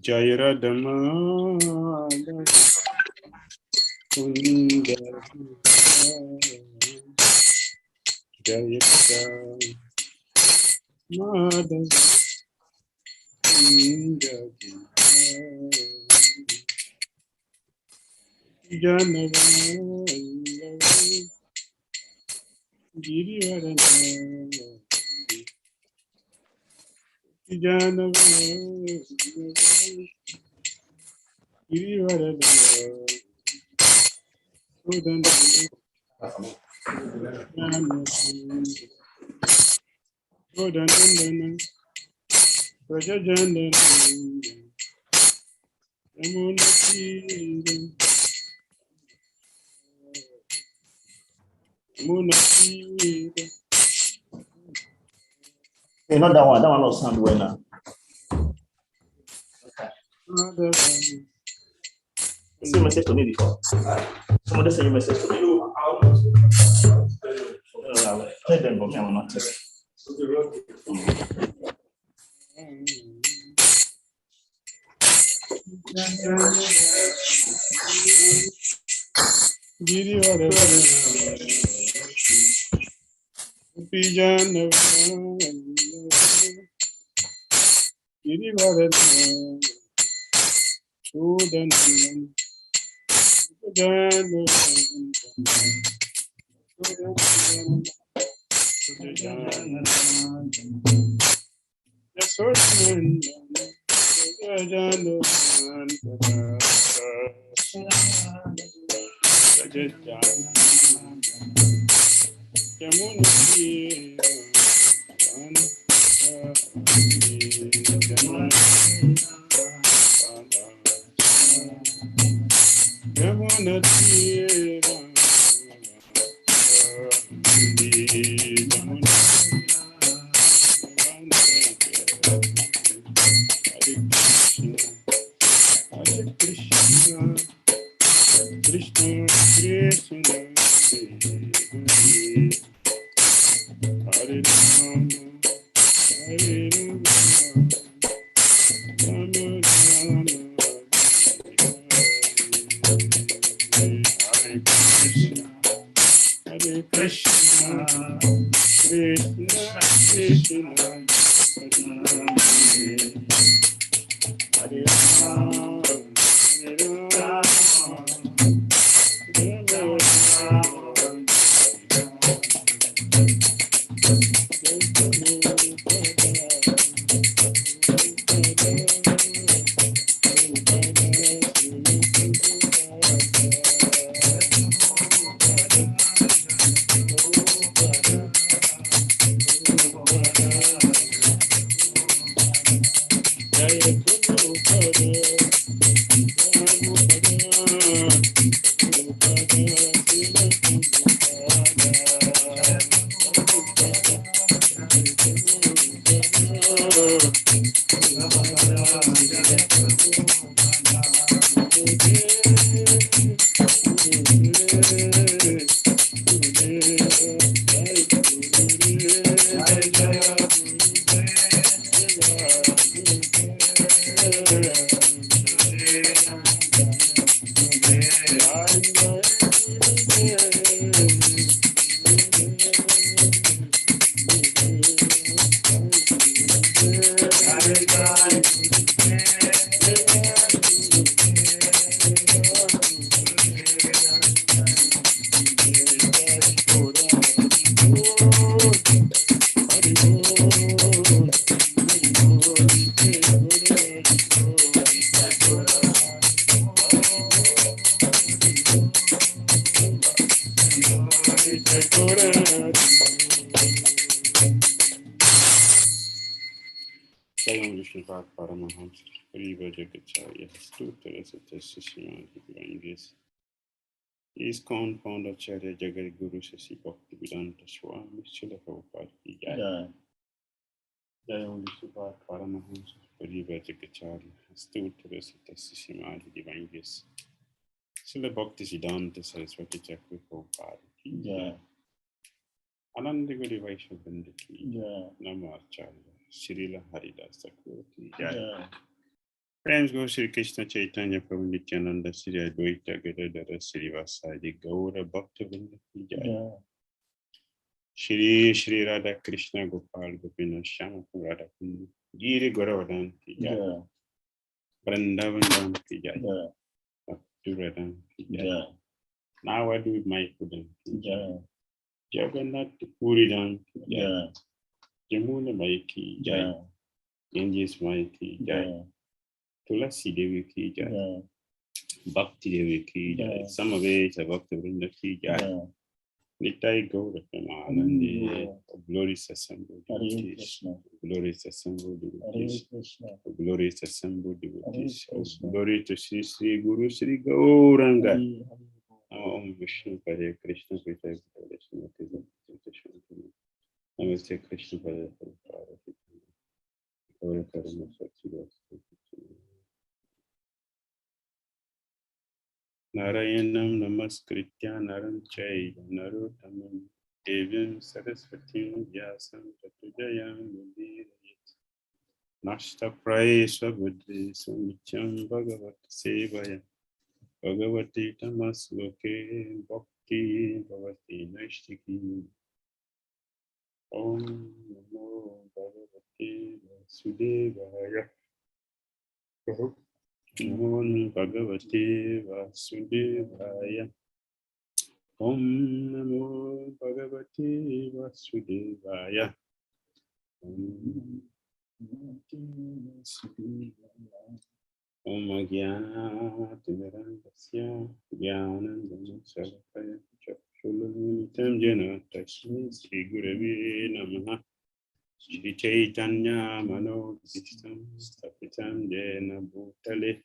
Jayara Damodara Kunda Jayara Madhava Kunda Janava Girivarana Janava Girivarana Udana Udana Prajajana Yamunati Yamunati. Hey, not that one. That one not sound well now. Send a message to me before. Somebody send a message to me. Tell them for me, I will not tell. Is compound Acharya Jagat Guru Sasi Bhakti Vedanta Swami Srila Prabhupada ki Jai. Jai Holy Subhat Paramahamsa Pariva Jagatacharya Stutra Satasya Simadi Divine Grace. Srila Bhakti Siddhanta Saraswati Chakra Prabhupada ki Jai. Ananda Guri Vaishnav Vrinda ki Jai. Namo Acharya Srila Haridas Thakur ki Jai. Friends, go Sri Krishna Chaitanya Prabhu Nityananda Sri Advaita Gadadara Srivasadi Gaura Bhaktivinoda Ki Jai. Shri Shri Radha Krishna Gopal Gopina Shama Radha Kundu Giri Gauravan Ki Jai. Vrindavan Dham Ki Jai. Bhakti Ki Jai. Now I do my Pudan Ki Jai. Jagannath Puri Dham Ki Jai. Jamuna Mai Ki Jai. Ganges Mai Ki Jai. Tulasi Devi Ki Jai. Bhakti Devi Ki Jai. Samaveta Bhakti Vrinda Ki Jai. Nitai Gaura Pramanandi. Glorious assembled devotees. Glorious assembled devotees. Glorious assembled devotees. Glory to Sri Sri Guru Sri Gauranga. Om Vishnu Hare Krishna Krishna Krishna Krishna Namaste Krishna Hare Hare Karma Sakti Narayanam Namaskritya Naram Chaiva Narottamam Devim Saraswatim Vyasam Tatujayam Mudirayat Nashta Praesva Buddhi Samityam Bhagavat Sevaya Bhagavati Tamasloke Bhakti Bhavati Naishtiki Om Namo Bhagavati Vasudevaya Om Bhagavati Vasudevaya Om Namo Bhagavati Vasudevaya Om Om Jnana Timirandasya Jnanandana Sarvaya Chakshulunitam Jena Tasmi Sri Gurave Namaha Shri Chaitanya Mano Vishtam Stapitam Jena Bhutale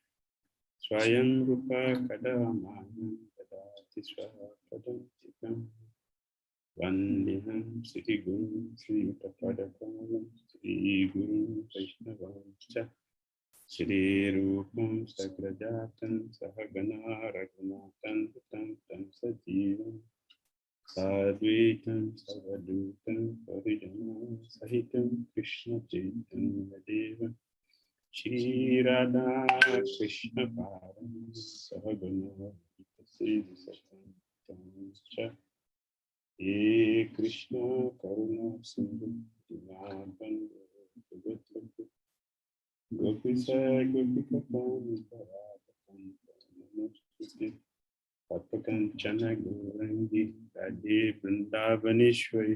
Swayam Rupa Kadamayam Kadati Swapadam Tikam Vandiham Sri Guru Sri Utapadakam Sri Guru Vaishnavam Shri Rupam Sagrajatan Sahagana Raghunatan Tam Sajivam Sadvitam Savadutam Parijana Sahitam Krishna Chaitanya Deva Shri Radha Krishna Param Sahagana Sri Satam He Krishna Karuna Sindhu Dinaban Gopisa Gopika Pam Namaste Papakanchana Gaurangi Radhe Vrindavaneshwari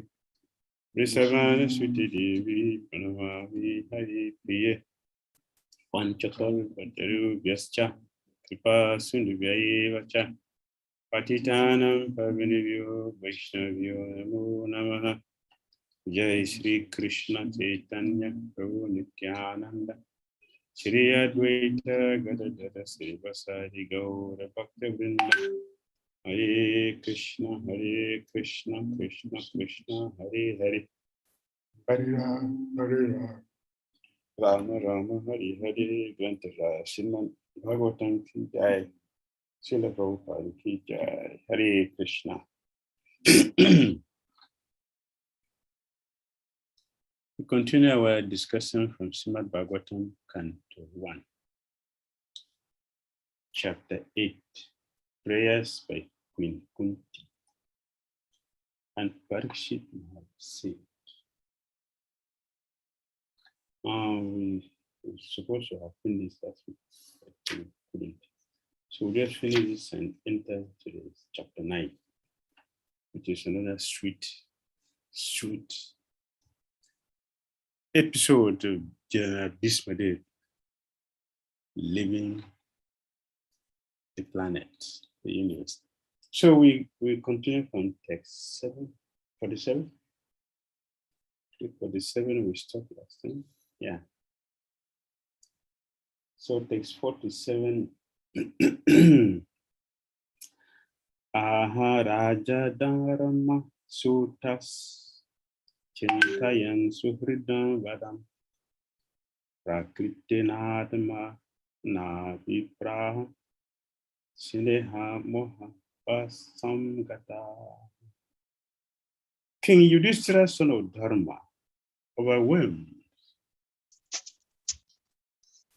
Vrisavana Suti Devi Pranamami Hari Priye Panchakal Pataru Vyascha Kripa Sundhuvyaivacha Patitanam Pavanivyo Vaishnavyo Namo Namaha Jai Shri Krishna Chaitanya Prabhu Nityananda Shri Advaita Gadadara Srivasadi Gaura Bhakta Vrinda Hare Krishna Krishna Krishna Hare Hare Hare Rama Rama Rama Hare Hare Grantara Sriman Bhagavatam Ki Jai Srila Prabhupada Ki Jai Hare Krishna. We continue our discussion from Srimad Bhagavatam, Canto 1, Chapter 8, Prayers by Queen Kunti. And Parikshit said, we were supposed to have finished last week, but we couldn't. So we'll just finish this and enter to Chapter 9, which is another sweet episode of General Bhismadev leaving the planet, the universe. So we continue from text 47. 47 we stopped last time. Yeah. So text 47. Aha Raja Dharma Sutas Chintayan Suhridam Vadam Prakritinatma Navipraha Sineha Moha Pasamgata. King Yudhishthira, son of Dharma, overwhelmed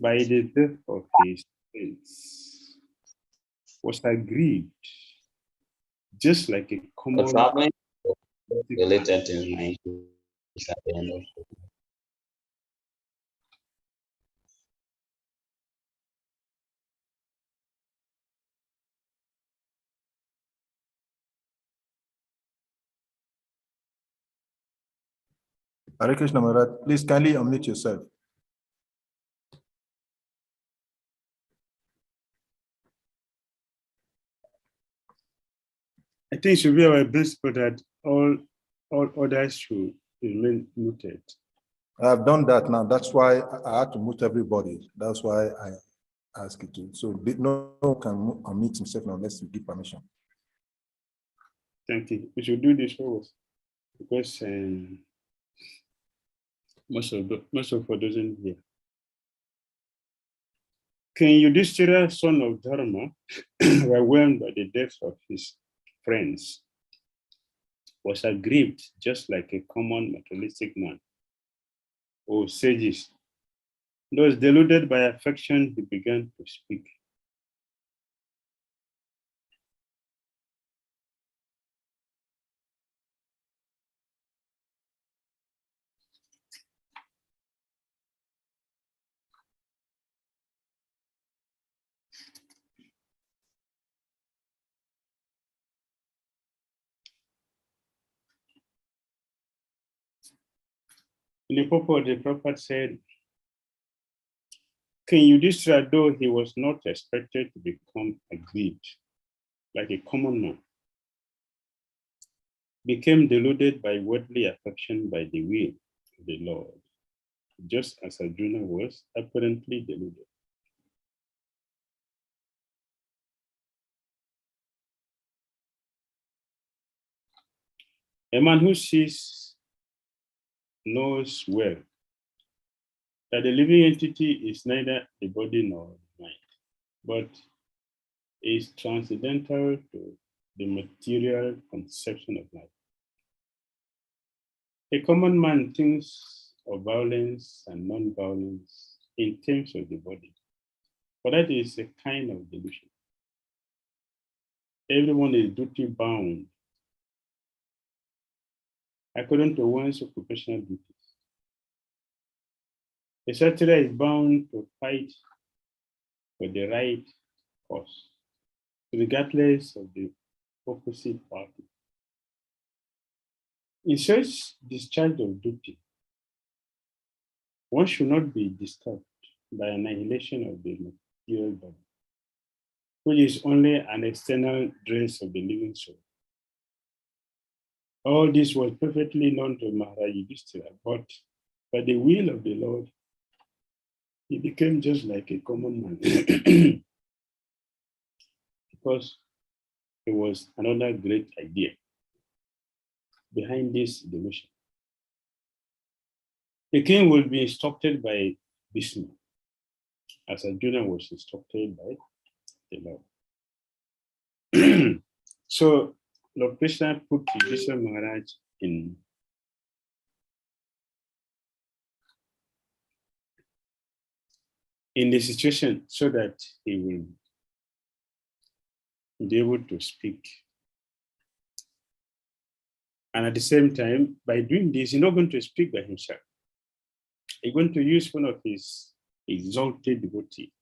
by the death of his prince was aggrieved, just like a common traveling related to my Hare Krishna Maharaj, please kindly unmute yourself. I think it should be our principle that all others should remain muted. I've done that now. That's why I had to mute everybody. That's why I asked you to. So no one can unmute himself unless you give permission. Thank you. We should do this first because most of us doesn't hear. King Yudhishthira, son of Dharma, overwhelmed by the death of his friends, was aggrieved just like a common materialistic man. O sages, thus deluded by affection, he began to speak. In the purport, the prophet said, King Yudhishthira, though he was not expected to become aggrieved like a common man, became deluded by worldly affection by the will of the Lord, just as Arjuna was apparently deluded. A man who sees knows well that the living entity is neither the body nor the mind, but is transcendental to the material conception of life. A common man thinks of violence and non-violence in terms of the body, but that is a kind of delusion. Everyone is duty bound according to one's occupational duties. A satyr is bound to fight for the right cause, regardless of the opposite party. In such discharge of duty, one should not be disturbed by annihilation of the material body, which is only an external dress of the living soul. All this was perfectly known to Maharaj Yudhishthira, but by the will of the Lord, he became just like a common man because there was another great idea behind this delusion. The king will be instructed by Vishnu, as Arjuna was instructed by the Lord. So Lord Krishna put Yudhishthira Maharaj in the situation so that he will be able to speak. And at the same time, by doing this, he's not going to speak by himself. He's going to use one of his exalted devotee,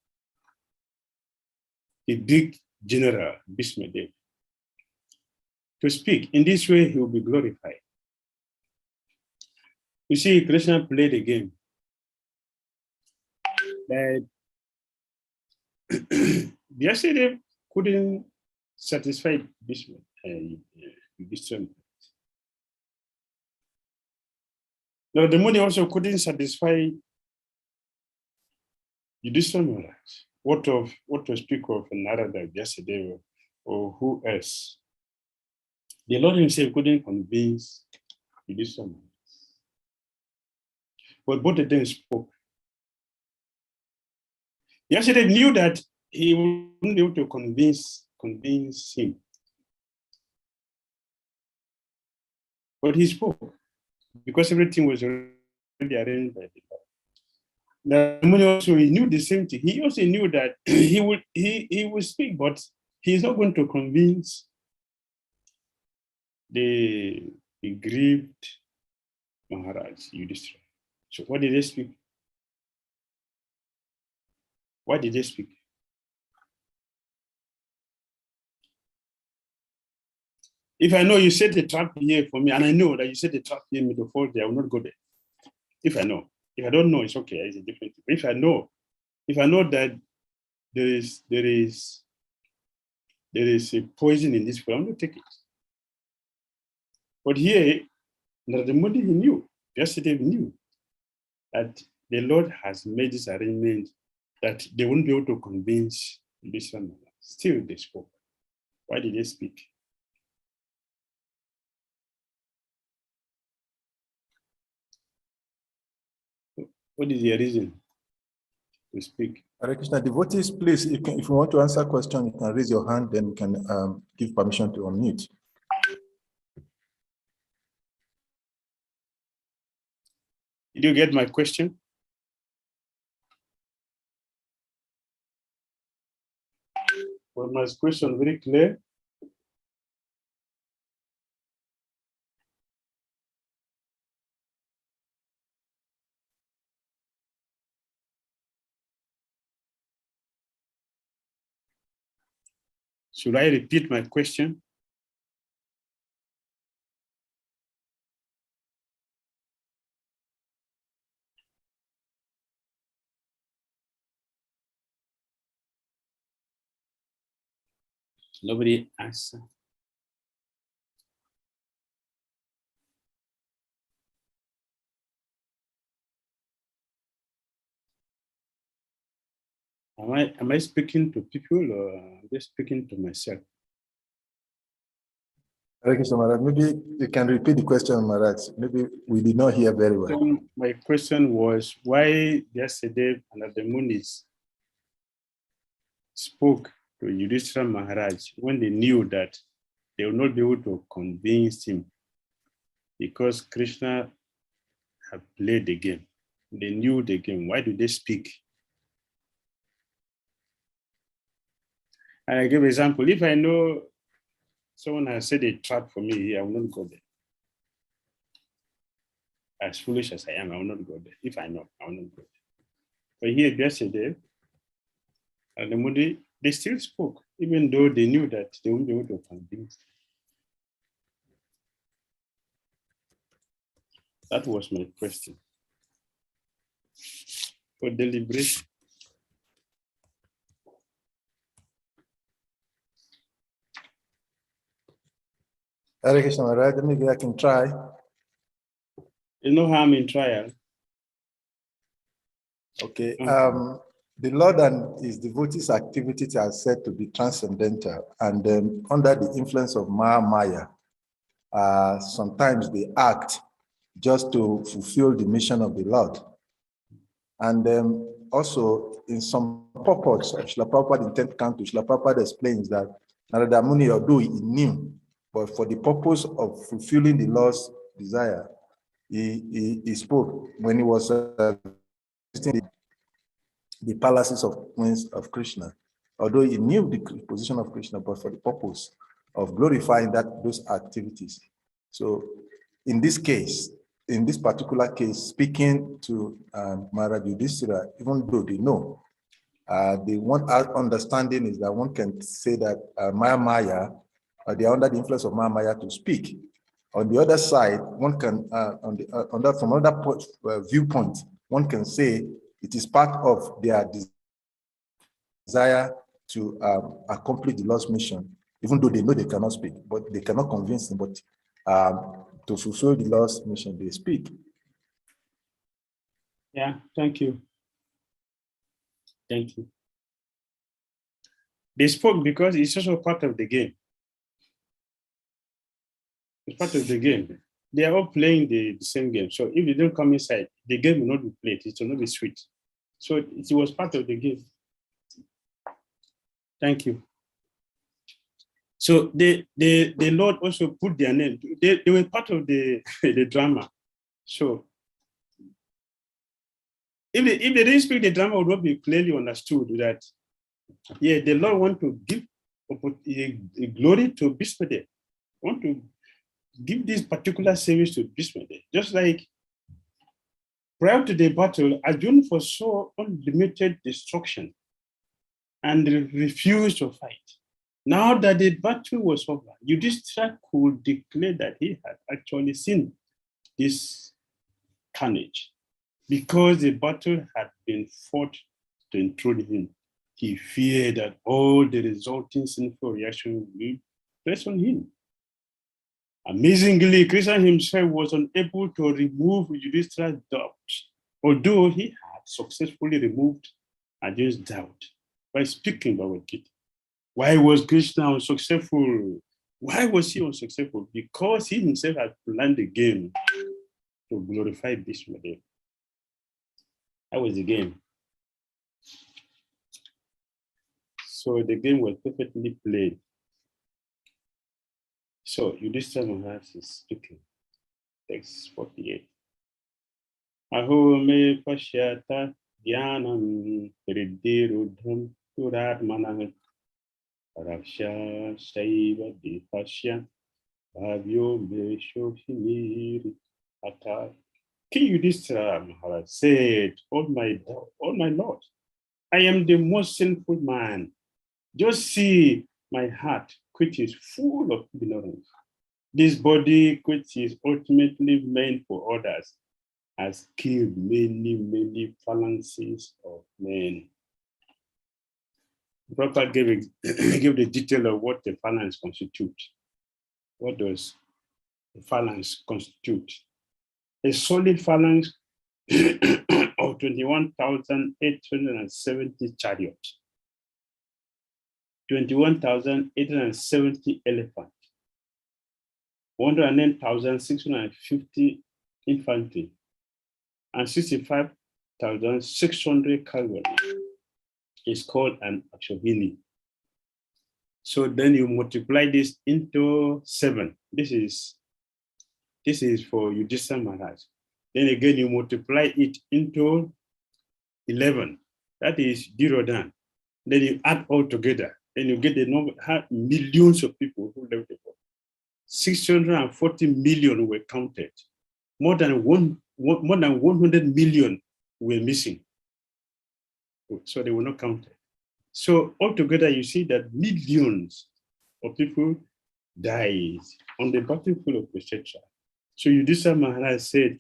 the big general, Bhishmadev, to speak. In this way, he will be glorified. You see, Krishna played a game that Vyasadeva couldn't satisfy Bhishma. Now, the money also couldn't satisfy Yudhishthira Maharaj. What to speak of Narada, Vyasadeva, or who else? The Lord himself couldn't convince Yudhishthira Maharaj. But both of them spoke. Vyasadeva knew that he wouldn't be able to convince him. But he spoke because everything was already arranged by the Lord. Also, he knew the same thing. He also knew that he would speak, but he's not going to convince the grieved Maharaj Yudhishthira. So what did they speak? Why did they speak? If I know you set a trap here for me, and I know that you set a trap here for me to fall there, I will not go there. If I know. If I don't know, it's okay. It's a different thing. If I know that there is a poison in this food, I'm going to take it. But here, Narada Muni, he knew, yesterday he knew that the Lord has made this arrangement that they won't be able to convince this one. Still, they spoke. Why did they speak? What is the reason to speak? Hare Krishna, devotees, please, if you want to answer a question, you can raise your hand, then we can give permission to unmute. Did you get my question? Was my question very clear? Should I repeat my question? Nobody answer. Am I speaking to people or am I speaking to myself? Hare Krishna, Maharaj. Maybe you can repeat the question, Maharaj. Maybe we did not hear very well. My question was why yesterday the Munis spoke to Yudhishthira Maharaj when they knew that they would not be able to convince him because Krishna had played the game. They knew the game. Why do they speak? And I give an example. If I know someone has set a trap for me here, I will not go there. As foolish as I am, I will not go there. If I know, I will not go there. But here yesterday, and the Mudi, they still spoke, even though they knew that they wouldn't be able to convince. That was my question. For deliberation. Hare Krishna, Maharaj. Maybe I can try. There's no harm in trial. Okay. The Lord and his devotees' activities are said to be transcendental, and under the influence of Maya, sometimes they act just to fulfill the mission of the Lord. And also, in some purports of Srila Prabhupada in 10th canto, Srila Prabhupada explains that Narada Muni, although he knew, but for the purpose of fulfilling the Lord's desire, he spoke when he was visiting the palaces of Queens of Krishna. Although he knew the position of Krishna, but for the purpose of glorifying those activities. So in this case, in this particular case, speaking to Maharaj Yudhishthira, even though they know, the one understanding is that one can say that Maya, they are under the influence of Maya to speak. On the other side, one can, from another viewpoint, one can say it is part of their desire to accomplish the Lord's mission, even though they know they cannot speak, but they cannot convince them, but to fulfill the Lord's mission, they speak. Yeah, thank you. Thank you. They spoke because it's also part of the game. It's part of the game. They are all playing the same game. So if they don't come inside, the game will not be played. It will not be sweet. So it was part of the game. Thank you. So the Lord also put their name. They were part of the, the drama. So if they didn't speak the drama, would not be clearly understood that, yeah, the Lord want to give glory to Bismade, want to give this particular service to Bismade. Just like prior to the battle, Arjun foresaw unlimited destruction and refused to fight. Now that the battle was over, Yudhishthira could declare that he had actually seen this carnage. Because the battle had been fought to intrude him, he feared that all the resulting sinful reaction would press on him. Amazingly, Krishna himself was unable to remove Yudhishthira's doubt, although he had successfully removed Arjun's doubt by speaking Bhagavad Gita. Why was Krishna unsuccessful? Why was he unsuccessful? Because he himself had planned the game to glorify Bhishma. That was the game. So the game was perfectly played. So Yudhishthira Maharaj is speaking. Text 48. Aho me pashyata dhyanam hriddirudham turatmanah raksha shaiva dipashya bhavyo me shohiniri atar. King Yudhishthira Maharaj said, oh my Lord, I am the most sinful man. Just see my heart, which is full of ignorance. This body, which is ultimately meant for others, has killed many phalanxes of men. Prabhupada gave the detail of what the phalanx constitutes. What does the phalanx constitute? A solid phalanx of 21,870 chariots, 21,870 elephants, 109,650 infantry, and 65,600 cavalry is called an Akshobhini. So then you multiply this into 7. This is for Yudhishthira Maharaj. Then again, you multiply it into 11. That is Dhira. Then you add all together. Then you get the number, millions of people who lived before. 640 million were counted. More than 100 million were missing. So they were not counted. So altogether, you see that millions of people died on the battlefield of Kurukshetra. So Yudhishthira Maharaj said,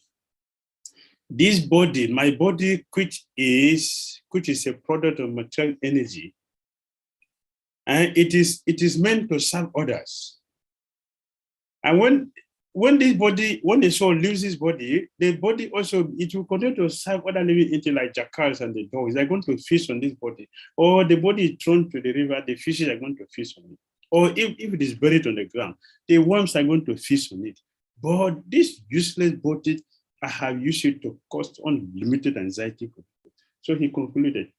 this body, my body, which is a product of material energy, and it is meant to serve others. And when the soul leaves this body, the body also, it will continue to serve other living entities like jackals and the dogs. They're going to feast on this body. Or the body is thrown to the river, the fishes are going to feast on it. Or if it is buried on the ground, the worms are going to feast on it. But this useless body, I have used it to cause unlimited anxiety for people. So he concluded,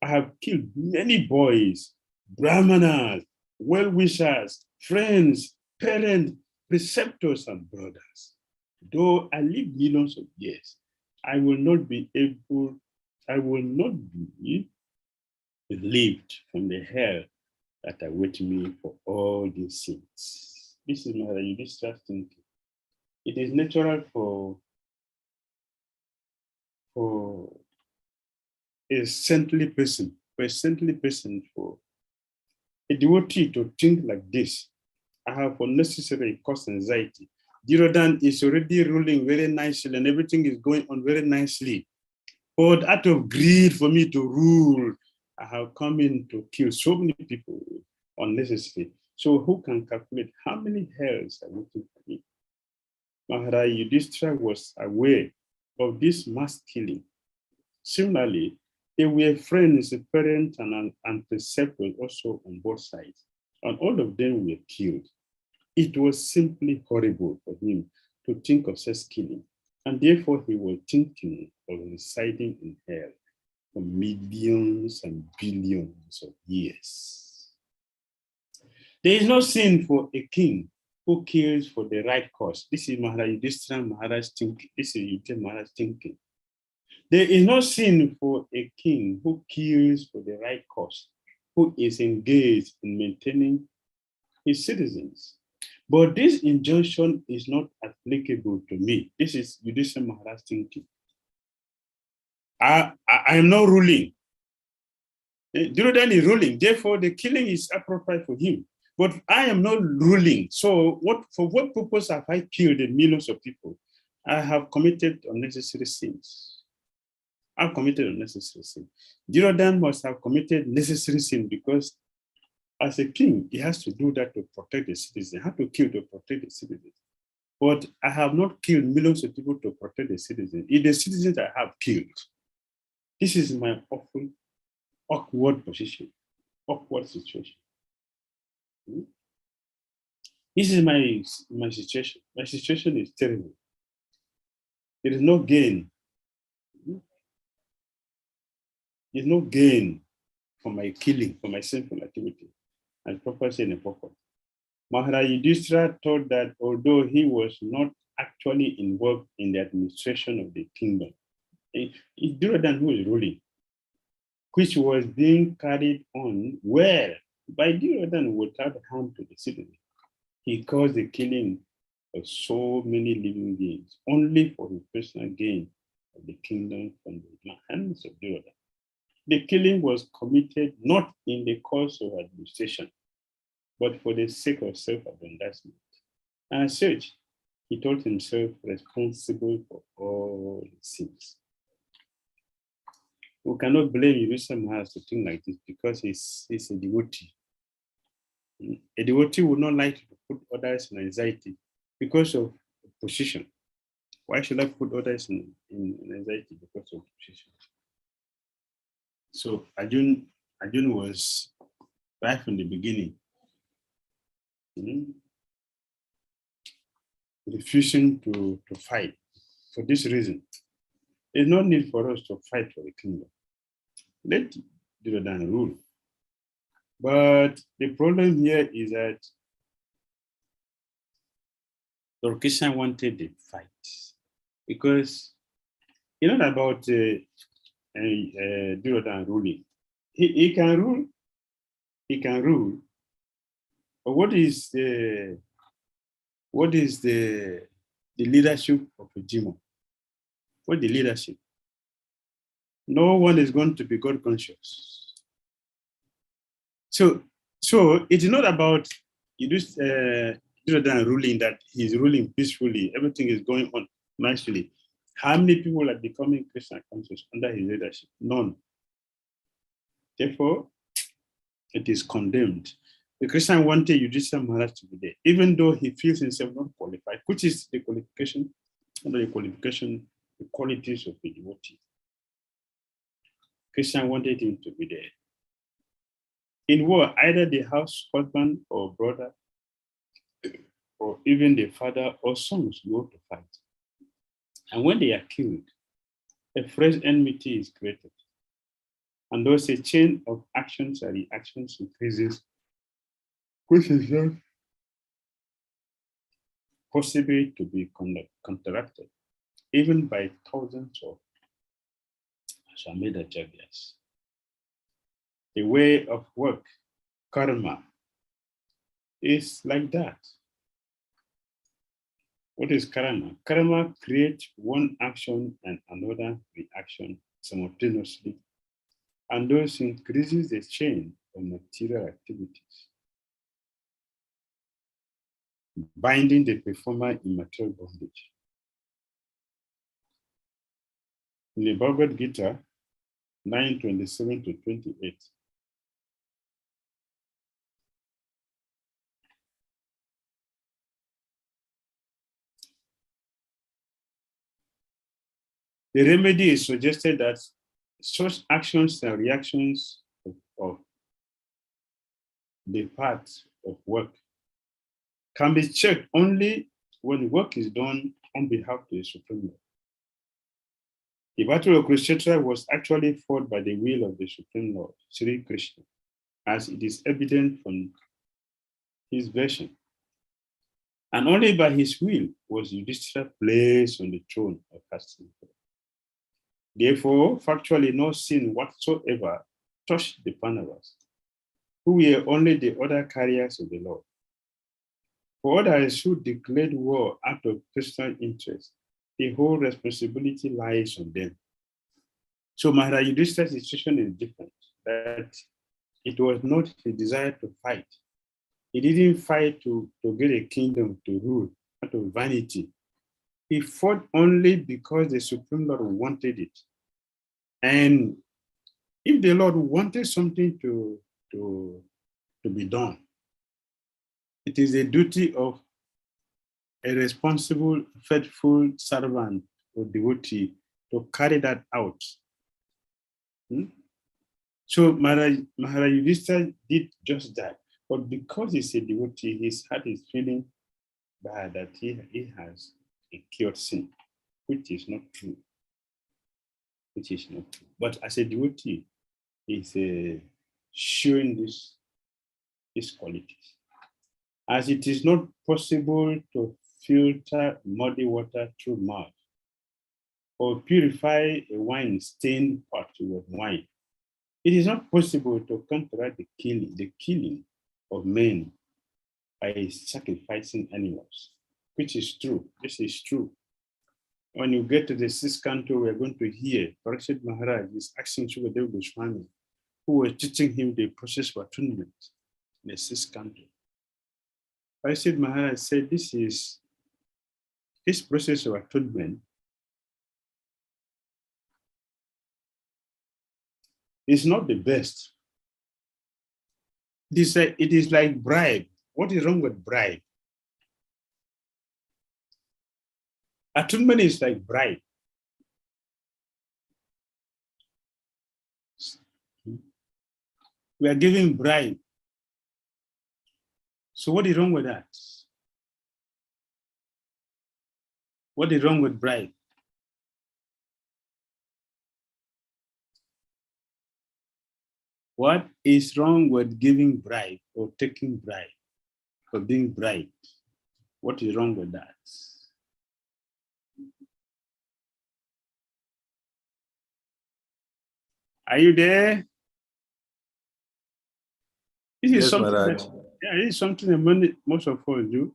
I have killed many boys, brahmanas, well-wishers, friends, parents, preceptors, and brothers. Though I live millions of years, I will not be relieved from the hell that await me for all these sins. This is my Yudhishthira thinking. It is natural for a saintly person, for a devotee to think like this. I have unnecessarily caused anxiety. Dhira is already ruling very nicely and everything is going on very nicely. But out of greed for me to rule, I have come in to kill so many people unnecessarily. So who can calculate how many hells are waiting for me? Maharaj Yudhishthira was aware of this mass killing. Similarly, they were friends, parents, and preceptors also on both sides, and all of them were killed. It was simply horrible for him to think of such killing, and therefore he was thinking of residing in hell for millions and billions of years. There is no sin for a king who kills for the right cause. This is Maharaj Yudhishthira Maharaj thinking. This is Yudhishthira Maharaj thinking. There is no sin for a king who kills for the right cause, who is engaged in maintaining his citizens. But this injunction is not applicable to me. This is Yudhishthira Maharaj thinking. I am not ruling. Duryodhana is ruling, therefore the killing is appropriate for him. But I am not ruling. So for what purpose have I killed the millions of people? I have committed unnecessary sins. I've committed unnecessary sin. Duryodhana must have committed necessary sin because as a king, he has to do that to protect the citizens. He has to kill to protect the citizens. But I have not killed millions of people to protect the citizens. It's the citizens I have killed. This is my awful, awkward position, awkward situation. This is my situation. My situation is terrible. There is no gain. There is no gain for my killing, for my sinful activity. As Prabhupada said in the purport. Maharaj Yudhishthira thought that although he was not actually involved in the administration of the kingdom, it's Duryodhana who is ruling, which was being carried on well by Duryodhana without harm to the citizens. He caused the killing of so many living beings only for his personal gain of the kingdom from the hands of Duryodhana. The killing was committed not in the course of administration, but for the sake of self-aggrandizement. And as such, he thought himself responsible for all sins. We cannot blame Yudhishthira Maharaj to think like this because he's a devotee. A devotee would not like to put others in anxiety because of position. Why should I put others in anxiety because of position? So Arjun was right from the beginning, refusing to fight for this reason. There's no need for us to fight for the kingdom. Let Duryodhana rule. But the problem here is that Lord Krishna wanted the fight because you know about Duryodhana ruling. He can rule, but what is the leadership of a demon? What the leadership? No one is going to be God conscious. So it's not about Duryodhana ruling that he's ruling peacefully, everything is going on nicely. How many people are becoming Krishna conscious under his leadership? None. Therefore, it is condemned. The Krishna wanted Yudhishthira Maharaj to be there, even though he feels himself not qualified, which is the qualification, the qualities of the devotee. Krishna wanted him to be there. In war, either the house husband or brother, or even the father or sons go to fight. And when they are killed, a fresh enmity is created. And thus a chain of actions and reactions increases, which is not possible to be counteracted, even by thousands of Ashwamedha Yagyas. The way of work, karma, is like that. What is karma? Karma creates one action and another reaction simultaneously, and thus increases the chain of material activities, binding the performer in material bondage. In the Bhagavad Gita, 9:27 to 28, the remedy is suggested that such actions and reactions of the parts of work can be checked only when work is done on behalf of the Supreme Lord. The battle of Kurukshetra was actually fought by the will of the Supreme Lord, Sri Krishna, as it is evident from his version. And only by his will was Yudhishthira placed on the throne of Hastinapura. Therefore, factually, no sin whatsoever touched the Pandavas, who were only the other carriers of the Lord. For others who declared war out of personal interest, the whole responsibility lies on them. So Maharaj Yudhishthira's situation is different, that it was not his desire to fight. He didn't fight to get a kingdom to rule out of vanity. He fought only because the Supreme Lord wanted it. And if the Lord wanted something to be done, it is a duty of a responsible, faithful servant or devotee to carry that out. So Maharaj Yudhishthira did just that. But because he's a devotee, his heart is feeling bad that he has incurred sin, which is not true. Which is not true. But as a devotee, he's showing these qualities. As it is not possible to filter muddy water through mud, or purify a wine-stained pot with wine, it is not possible to counteract the killing of men by sacrificing animals, which is true. This is true. When you get to the sixth canto, we are going to hear Parikshit Maharaj is asking Sukadeva Goswami, who was teaching him the process of atonement in the sixth canto. Parikshit Maharaj said, this process of atonement is not the best. It is like bribe. What is wrong with bribe? Atonement is like bribe. We are giving bribe. So what is wrong with that? What is wrong with bribe? What is wrong with giving bribe or taking bribe or being bribed? What is wrong with that? Are you there? This is something that, this is something that most of us do.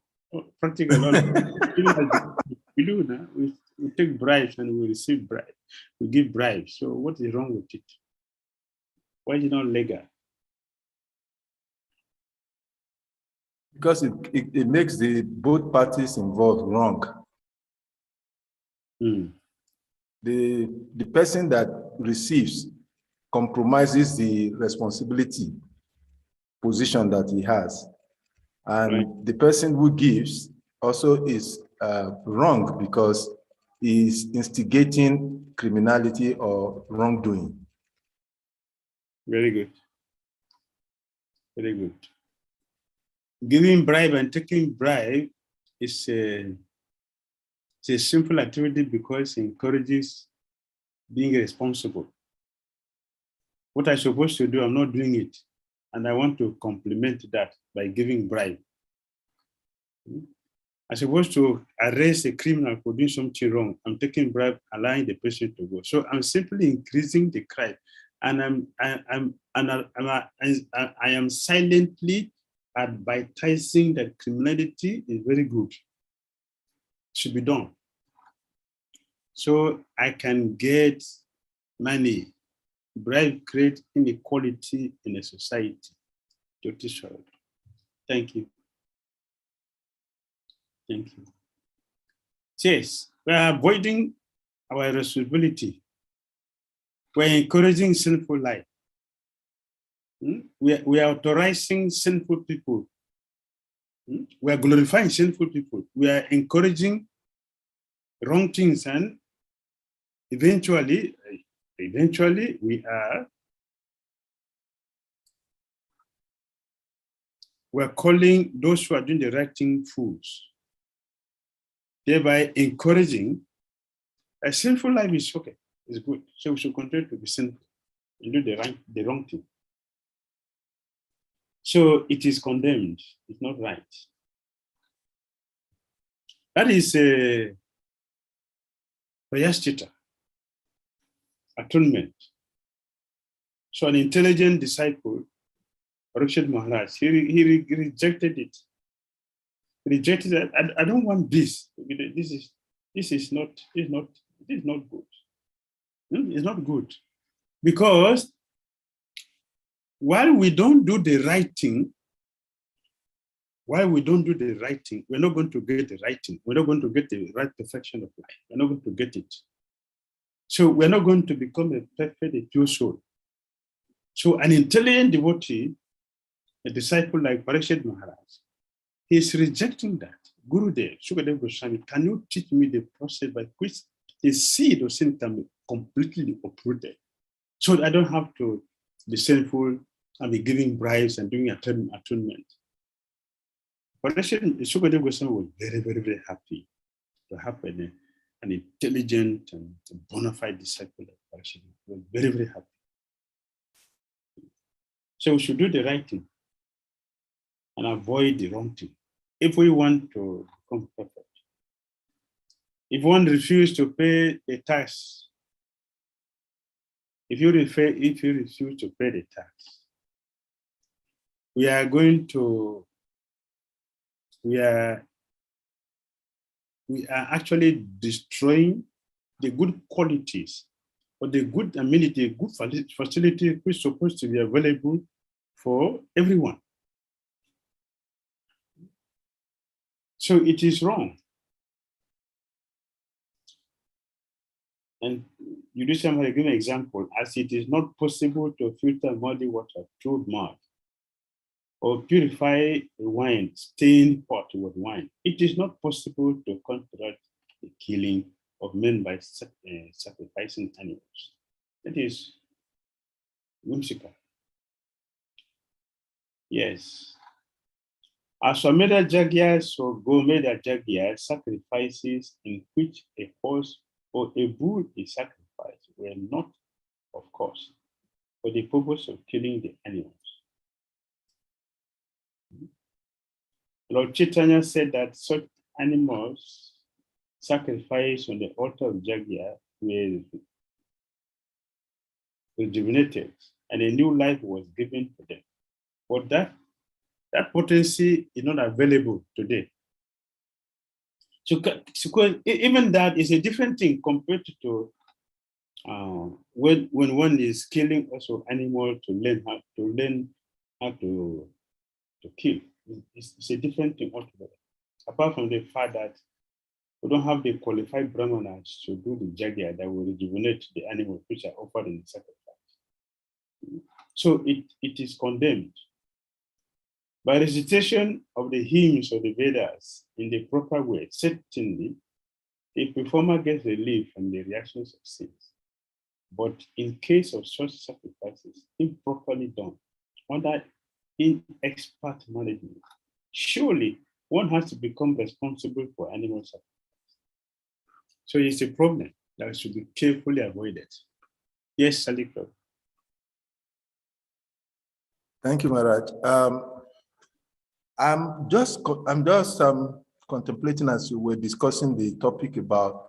Practically, we do now. We take bribes and we receive bribes. We give bribes. So what is wrong with it? Why is it not legal? Because it makes both parties involved wrong. The person that receives compromises the responsibility position that he has. And the person who gives also is wrong because he's instigating criminality or wrongdoing. Very good. Very good. Giving bribe and taking bribe is a simple activity because it encourages being responsible. What I'm supposed to do, I'm not doing it. And I want to complement that by giving bribe. I'm supposed to arrest a criminal for doing something wrong. I'm taking bribe, allowing the person to go. So I'm simply increasing the crime, and I am silently advertising that criminality is very good. It should be done. So I can get money. Bribe create inequality in a society. Thank you. Thank you. Yes, we are avoiding our responsibility. We're encouraging sinful life. We are authorizing sinful people. We are glorifying sinful people. We are encouraging wrong things, and eventually we're calling those who are doing the right thing fools, thereby encouraging a sinful life is okay, it's good. So we should continue to be sinful and do the wrong thing. So it is condemned, it's not right. That is a Prayaschitta. atonement. So an intelligent disciple, Parikshit Maharaj, he rejected it. Rejected it. I don't want this. This is not good. It's not good. Because while we don't do the right thing, we're not going to get the right thing. We're not going to get the right perfection of life. We're not going to get it. So we're not going to become a perfect, a pure soul. So an intelligent devotee, a disciple like Parikshit Maharaj, he's rejecting that. Gurudev, Shukadev Goswami, can you teach me the process by which the seed of sin can be completely uprooted? So I don't have to be sinful and be giving bribes and doing atonement. Parikshit Shukadev Goswami was very, very, very happy to have an intelligent and bona fide disciple like Parikshit. He was very, very happy. So we should do the right thing and avoid the wrong thing if we want to become perfect. If one refuses to pay the tax, if you refuse to pay the tax, we are actually destroying the good qualities or the good amenity, good facility which is supposed to be available for everyone. So it is wrong. And you do something, give an example, as it is not possible to filter muddy water through mud or purify a wine, stained pot with wine. It is not possible to counteract the killing of men by sacrificing animals. That is whimsical. Yes. Aswamedha Jagyas or Gomedha Jagyas, sacrifices in which a horse or a bull is sacrificed were not, of course, for the purpose of killing the animals. Lord Chaitanya said that such animals sacrificed on the altar of Jagya were rejuvenated and a new life was given to them. But that potency is not available today. So even that is a different thing compared to when one is killing also animal to learn how to kill. It's a different thing altogether. Apart from the fact that we don't have the qualified brahmanas to do the jagya that will rejuvenate the animals which are offered in the sacrifice. So it is condemned. By recitation of the hymns of the Vedas in the proper way, certainly, the performer gets relief from the reactions of sins. But in case of such sacrifices, improperly done, under inexpert management, surely one has to become responsible for animal sacrifice. So it's a problem that should be carefully avoided. Yes, Salikro. Thank you, Maharaj. I'm just contemplating as you were discussing the topic about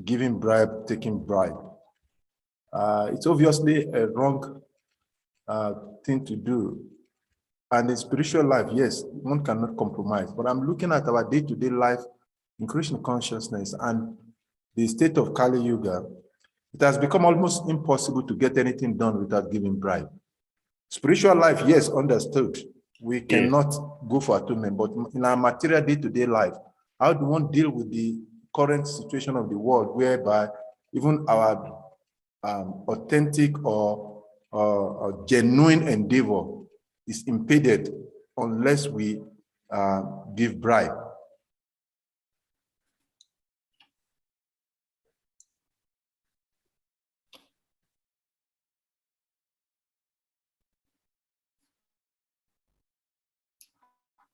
giving bribe, taking bribe. It's obviously a wrong thing to do. And in spiritual life, yes, one cannot compromise. But I'm looking at our day-to-day life in Krishna consciousness and the state of Kali Yuga. It has become almost impossible to get anything done without giving bribe. Spiritual life, yes, understood. We cannot go for atonement, but in our material day-to-day life, how do one deal with the current situation of the world whereby even our authentic or genuine endeavor is impeded unless we give bribe?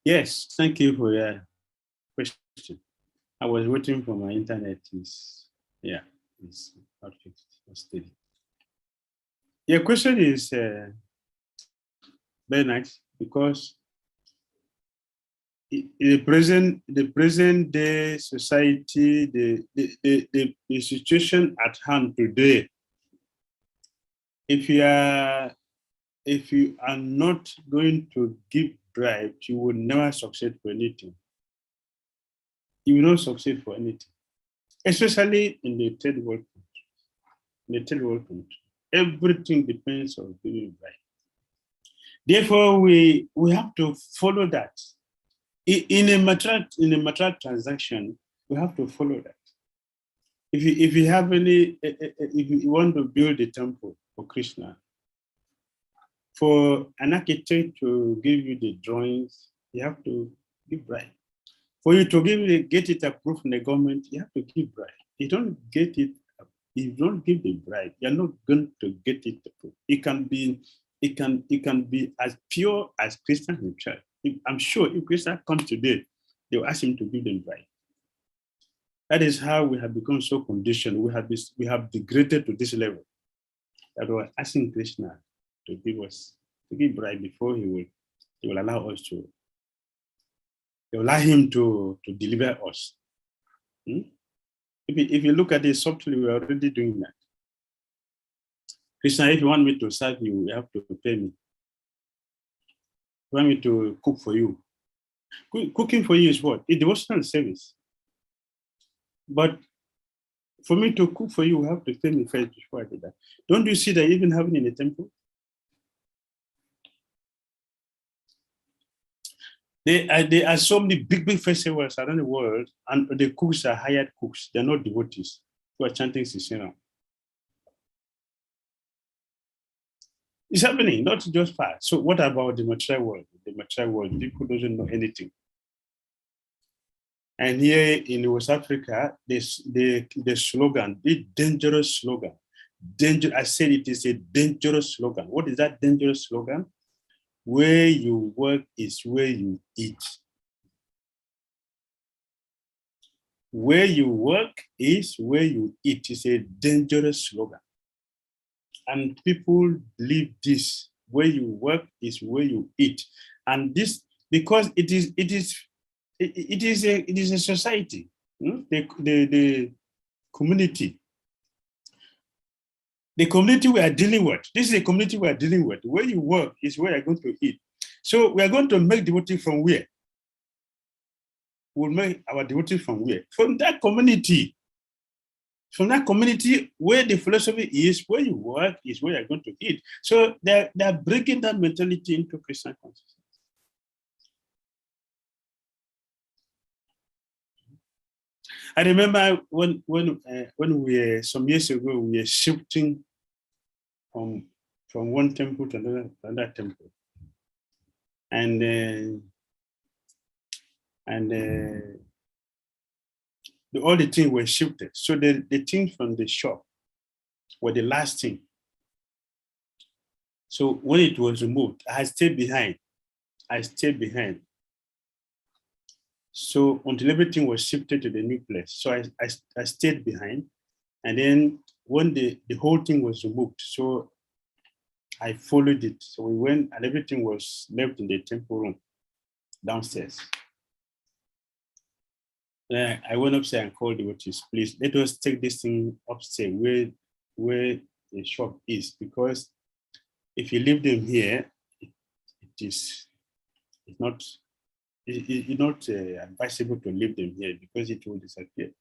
Yes, thank you for your question. I was waiting for my internet. It's not fixed, it's steady. Your question is very nice because the present day society, the situation at hand today, if you are not going to give bribe, you will never succeed for anything. You will not succeed for anything, especially in the third world country. In the third world country, everything depends on giving bribe. Therefore, we have to follow that. In a material transaction, we have to follow that. If you have any, if you want to build a temple for Krishna, for an architect to give you the drawings, you have to give bribe. For you to get it approved from the government, you have to give bribe. You don't get it, if you don't give the bribe, you're not going to get it approved. It can be as pure as Christian himself. I'm sure if Christian comes today, they will ask him to give them bribe. That is how we have become so conditioned. We have degraded to this level that we are asking Krishna to give bribe before he will allow us to. They will allow him to deliver us. If you look at it subtly, we are already doing that. Krishna, if you want me to serve you, you have to pay me. If you want me to cook for you. Cooking for you is what? It's devotional service. But for me to cook for you, you have to pay me first before I do that. Don't you see that even happening in the temple? There are so many big festivals around the world, and the cooks are hired cooks. They're not devotees who are chanting Sisina. It's happening, not just far. So what about the material world? The material world, people don't know anything. And here in West Africa, the slogan, the dangerous slogan. I said it is a dangerous slogan. What is that dangerous slogan? Where you work is where you eat. Where you work is where you eat. It's a dangerous slogan. And people believe this. Where you work is where you eat. And this, because it is a society, the community. The community we are dealing with. This is a community we are dealing with. Where you work is where you're going to eat. So we are going to make devotee from where? We'll make our devotee from where? From that community. From that community where the philosophy is, where you work is where you're going to eat. So they're breaking that mentality into Christian consciousness. I remember when we some years ago, we were shifting from one temple to another temple, and all the things were shifted. So the things from the shop were the last thing. So when it was removed, I stayed behind. So until everything was shifted to the new place. So I stayed behind. And then when the whole thing was removed, so I followed it. So we went and everything was left in the temple room downstairs. Then I went upstairs and called the devotees, please let us take this thing upstairs where the shop is, because if you leave them here, it's not advisable to leave them here because it will disappear.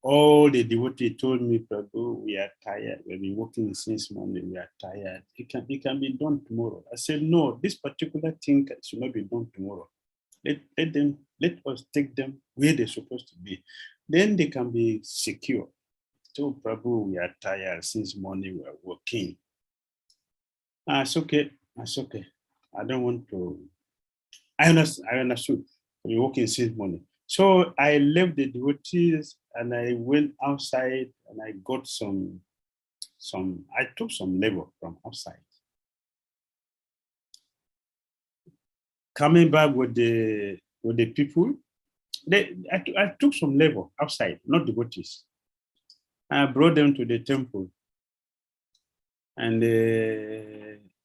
All the devotees told me, Prabhu, we are tired. We've been working since morning. We are tired. It can be done tomorrow. I said, no, this particular thing should not be done tomorrow. Let us take them where they're supposed to be. Then they can be secure. So, Prabhu, we are tired since morning. We are working. It's okay. It's okay. I don't want to. I understood. We're working since morning. So I left the devotees and I went outside and I got I took some labor from outside. Coming back with the people, I took some labor outside, not devotees. I brought them to the temple. And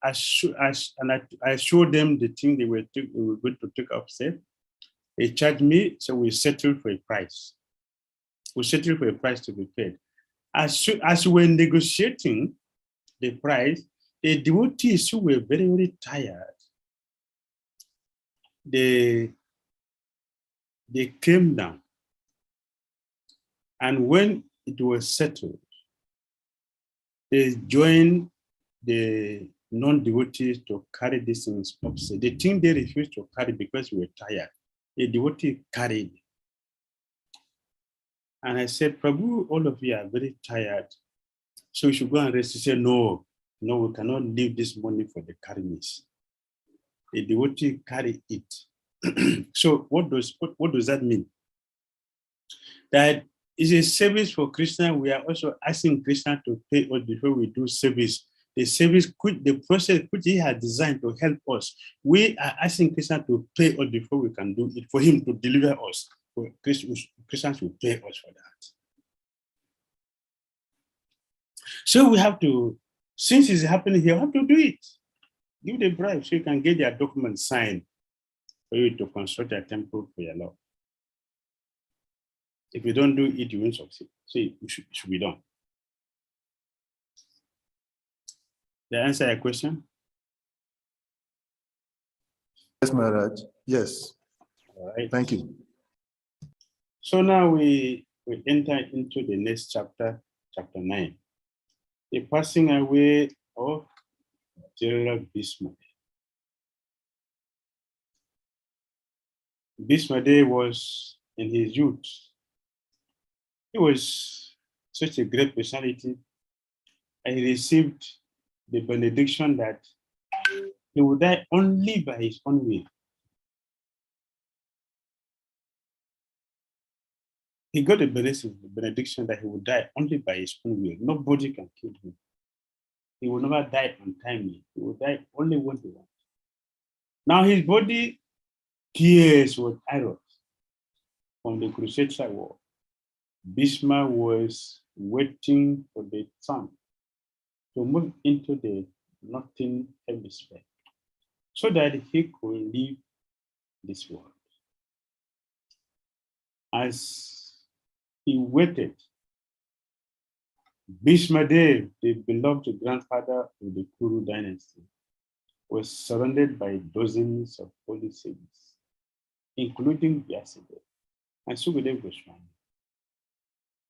I showed them the thing they were going to take upstairs. He charged me, so we settled for a price. We settled for a price to be paid. As we were negotiating the price, the devotees who were very, very tired, they came down. And when it was settled, they joined the non-devotees to carry these things upstairs. The thing they refused to carry because we were tired. The devotee carried. And I said, Prabhu, all of you are very tired, so we should go and rest. He said, no, we cannot leave this money for the carriers. The devotee carry it. So what does that mean? That is a service for Krishna. We are also asking Krishna to pay us before we do service. The service, the process which he has designed to help us, we are asking Krishna to pay us before we can do it, for him to deliver us. Krishna will pay us for that. So we have to, since it's happening here, we have to do it. Give the bribe so you can get their document signed for you to construct a temple for your Lord. If you don't do it, you won't succeed. So it should be done. Did I answer your question? Yes, Maharaj. Yes. All right. Thank you. So now we enter into the next chapter, chapter 9. The passing away of Dhira Bhishma. Bhishma was in his youth. He was such a great personality, and he received the benediction that he would die only by his own will. He got a benediction that he would die only by his own will. Nobody can kill him. He will never die untimely. He will die only when he wants. Now his body tears with arrows from the Crusader war. Bhishma was waiting for the sun to move into the northern hemisphere so that he could leave this world. As he waited, Bhishma, the beloved grandfather of the Kuru dynasty, was surrounded by dozens of holy saints, including Vyasadeva and Sukadeva Goswami.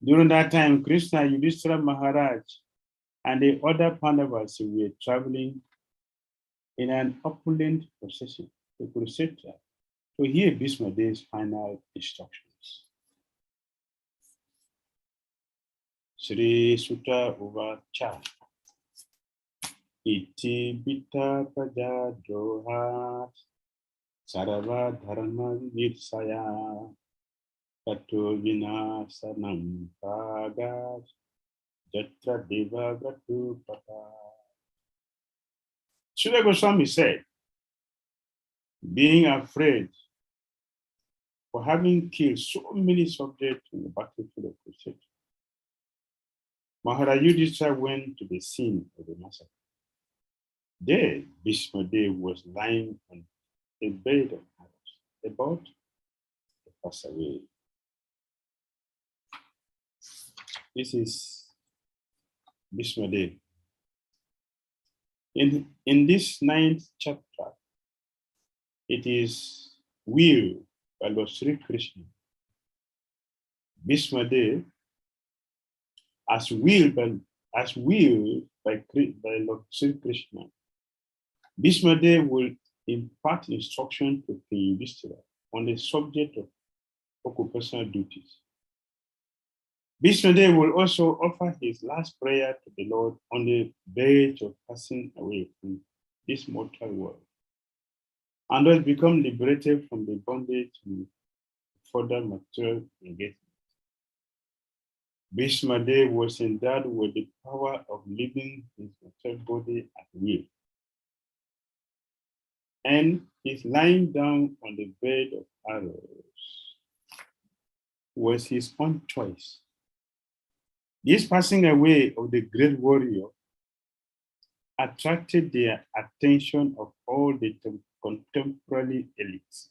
During that time, Krishna, Yudhishthira Maharaj, and the other Pandavas were traveling in an opulent procession to Kurukshetra to hear Bhishma's final instructions. Sri Sutta Uvacha Iti Bita Praja Drohat Sarava Dharma Nirsaya Tato Vinasanam Pagat Jatra Deva Gatu Pata. Srila Goswami said, being afraid for having killed so many subjects in the battlefield of Kurukshetra, Maharaj Yudhishthira went to the scene of the massacre. There, Bhishma was lying on a bed of arrows, about to pass away. This is Bhishma. In this 9th chapter, it is will by Lord Sri Krishna. Bhishma, as will by Lord Sri Krishna, Bhishma will impart instruction to King Yudhishthira on the subject of occupational duties. Bhishma will also offer his last prayer to the Lord on the verge of passing away from this mortal world, and thus become liberated from the bondage and further material engagement. Bhishma was endowed with the power of leaving his material body at will, and his lying down on the bed of arrows was his own choice. This passing away of the great warrior attracted the attention of all the contemporary elites,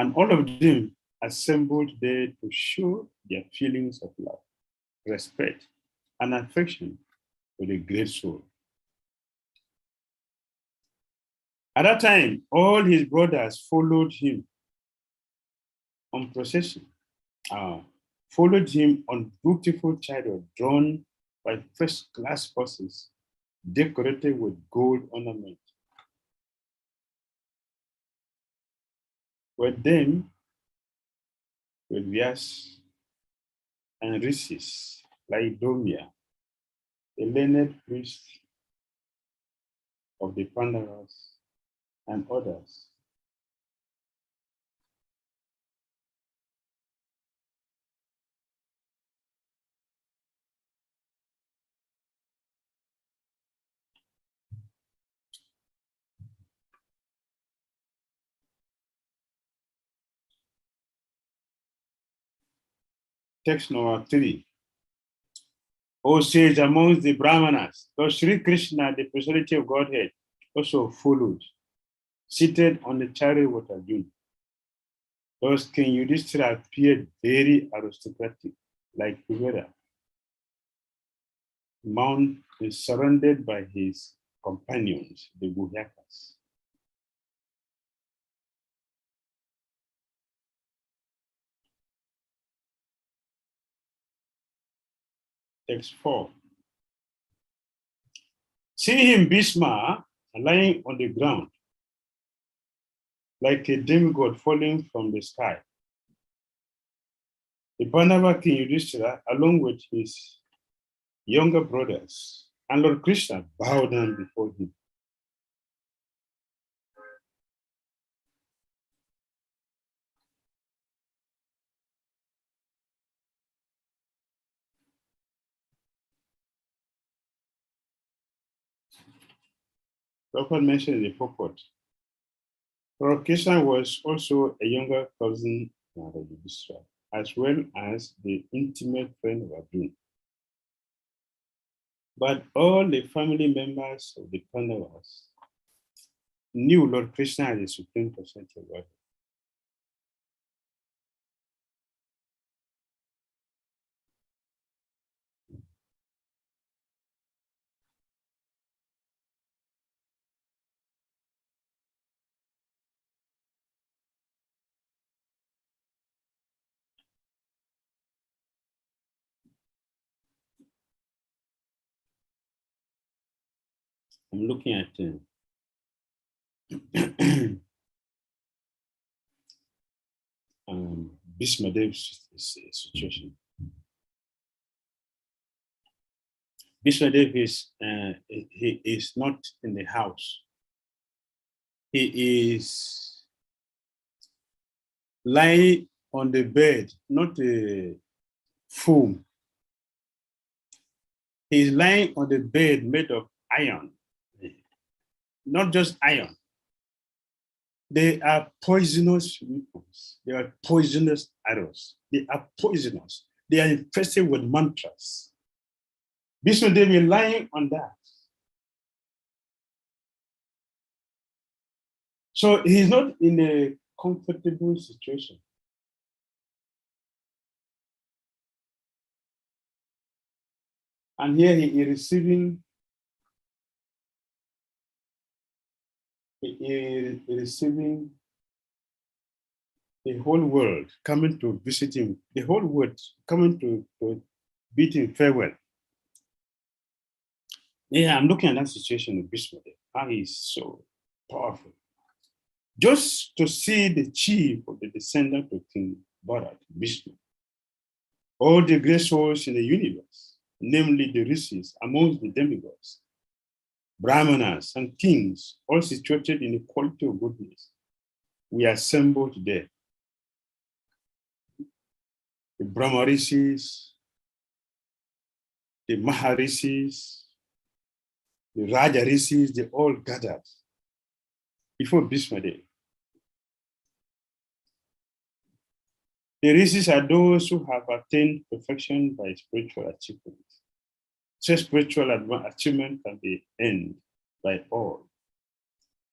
And all of them assembled there to show their feelings of love, respect, and affection for the great soul. At that time, all his brothers followed him on procession, followed him on beautiful chariots drawn by first-class horses decorated with gold ornament. With them were Vyas and Rishis, like Domya, the learned priest of the Pandavas, and others. Text number 3. O sage amongst the Brahmanas, thus Sri Krishna, the personality of Godhead, also followed, seated on the chariot with Arjuna. Thus King Yudhishthira appeared very aristocratic, like Kuvera. Mount is surrounded by his companions, the Guhyakas. Text 4. See him, Bhishma, lying on the ground, like a demigod falling from the sky. The Pandava King Yudhishthira, along with his younger brothers, and Lord Krishna bowed down before him. Prabhupada mentioned the purport. Lord Krishna was also a younger cousin of Yudhishthira, as well as the intimate friend of Arjuna. But all the family members of the Pandavas knew Lord Krishna as the Supreme Personality of Godhead. I'm looking at Bhishma Dev's situation. Bhishma Dev he is not in the house. He is lying on the bed, not a foam. He is lying on the bed made of iron, not just iron. They are poisonous weapons. They are poisonous arrows. They are poisonous. They are infested with mantras. Bhishma Dev is lying on that. So he's not in a comfortable situation. And here he is receiving the whole world coming to visit him, the whole world coming to bid him farewell. Yeah, I'm looking at that situation with Bhishma, how he's so powerful. Just to see the chief of the descendant of King Bharat, Vishnu, all the great souls in the universe, namely the rishis amongst the demigods, brahmanas and kings, all situated in the quality of goodness, we assembled there. The Brahma rishis, the Maharishis, the Raja rishis, they all gathered before Bhishma Dev. The rishis are those who have attained perfection by spiritual achievement. Such spiritual achievement can be earned by all,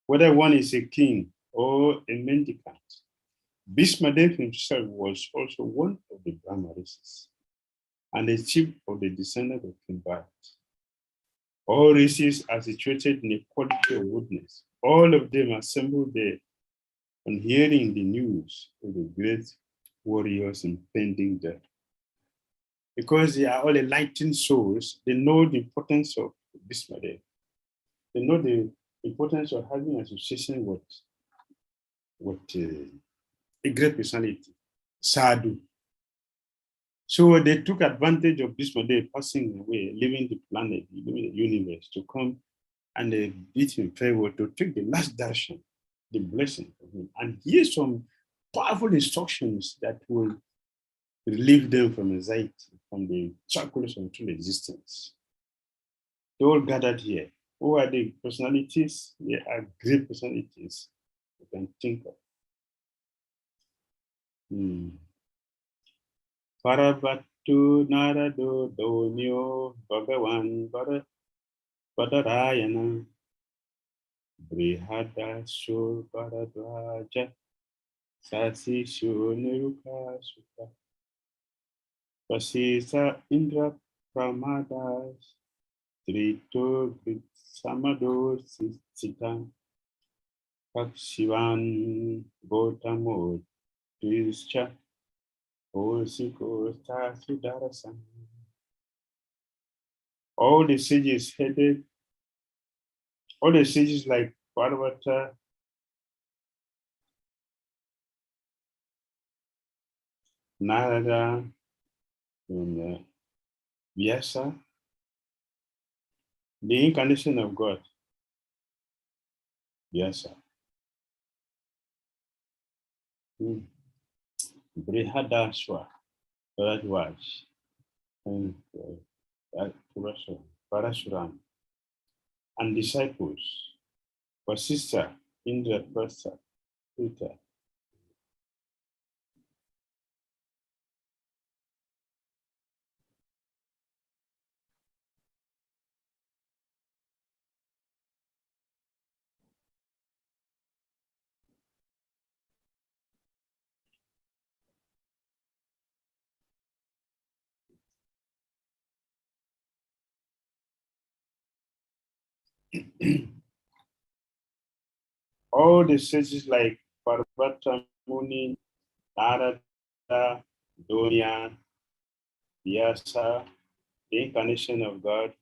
whether one is a king or a mendicant, Bhishmadev himself was also one of the Brahma rishis and the chief of the descendants of King Bharat. All rishis are situated in a quality of woodness. All of them assembled there on hearing the news of the great warriors impending death. Because they are all enlightened souls, they know the importance of Bhishmadev. They know the importance of having association with a great personality, Sadhu. So they took advantage of Bhishmadev passing away, leaving the planet, leaving the universe, to come and they bid him farewell to take the last darshan, the blessing of him. And here's some powerful instructions that will relieve them from anxiety, from the shackles of true existence. They all gathered here. Who are the personalities? They are great personalities you can think of. Parabhattu Narado Donyo Bhagavan Badarayana Brihadasho Bharadwaja Sasisho Niruka Sukha Vasisa Indra Pramadas Trito Samado Sitan Pakshivan Gotamo Trischa Osiko Tasudarasan. All the sages headed, all the sages like Parvata, Narada, and Vyasa, the incarnation of God, Vyasa. Brihadaswa, Bharadwaj, and Parashuram, and disciples, Vasista, Indra, Prastha, Peter. All the sages like Parvata Muni, Narada, Donya, Vyasa, the incarnation of God,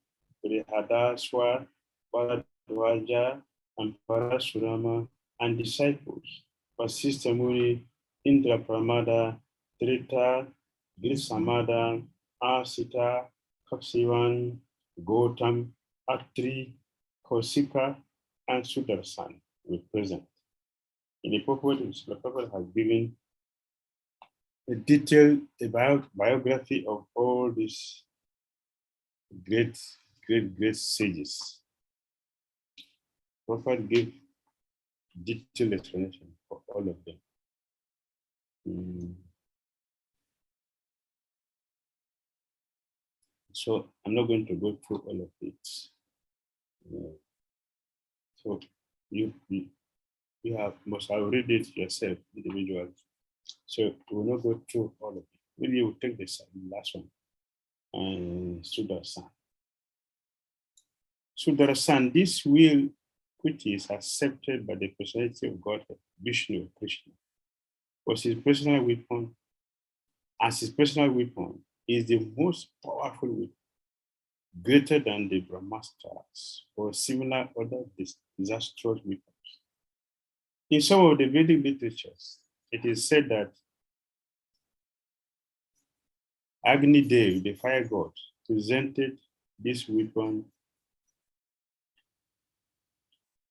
Brihadaswa, Bharadwaja, and Parasurama, and disciples, Vasista Muni, Indra Pramada, Trita, Grisamada, Asita, Kapsivan, Gautam, Atri, Kausika, and Sudarsan were present. In the purport, the Prophet has given a detailed biography of all these great sages. Prophet gave detailed explanation for all of them. So I'm not going to go through all of it. So you must have read it yourself individually. So we will not go through all of it. Maybe we'll take this last one. Sudarsan. Sudarsan, this will which is accepted by the personality of God, Vishnu, Krishna, was his personal weapon. As his personal weapon is the most powerful weapon, greater than the Brahmastras or similar other disastrous weapons. In some of the Vedic literatures, it is said that Agni Dev, the fire god, presented this weapon.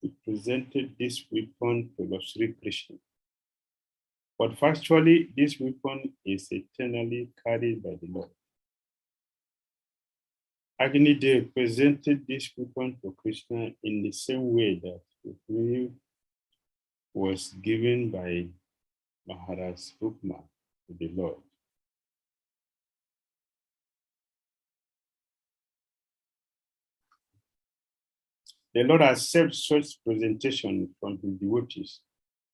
He presented this weapon to Lord Sri Krishna. But factually, this weapon is eternally carried by the Lord. Agni Dev presented this weapon to Krishna in the same way that it was given by Maharaj Rukma to the Lord. The Lord accepts such presentation from his devotees,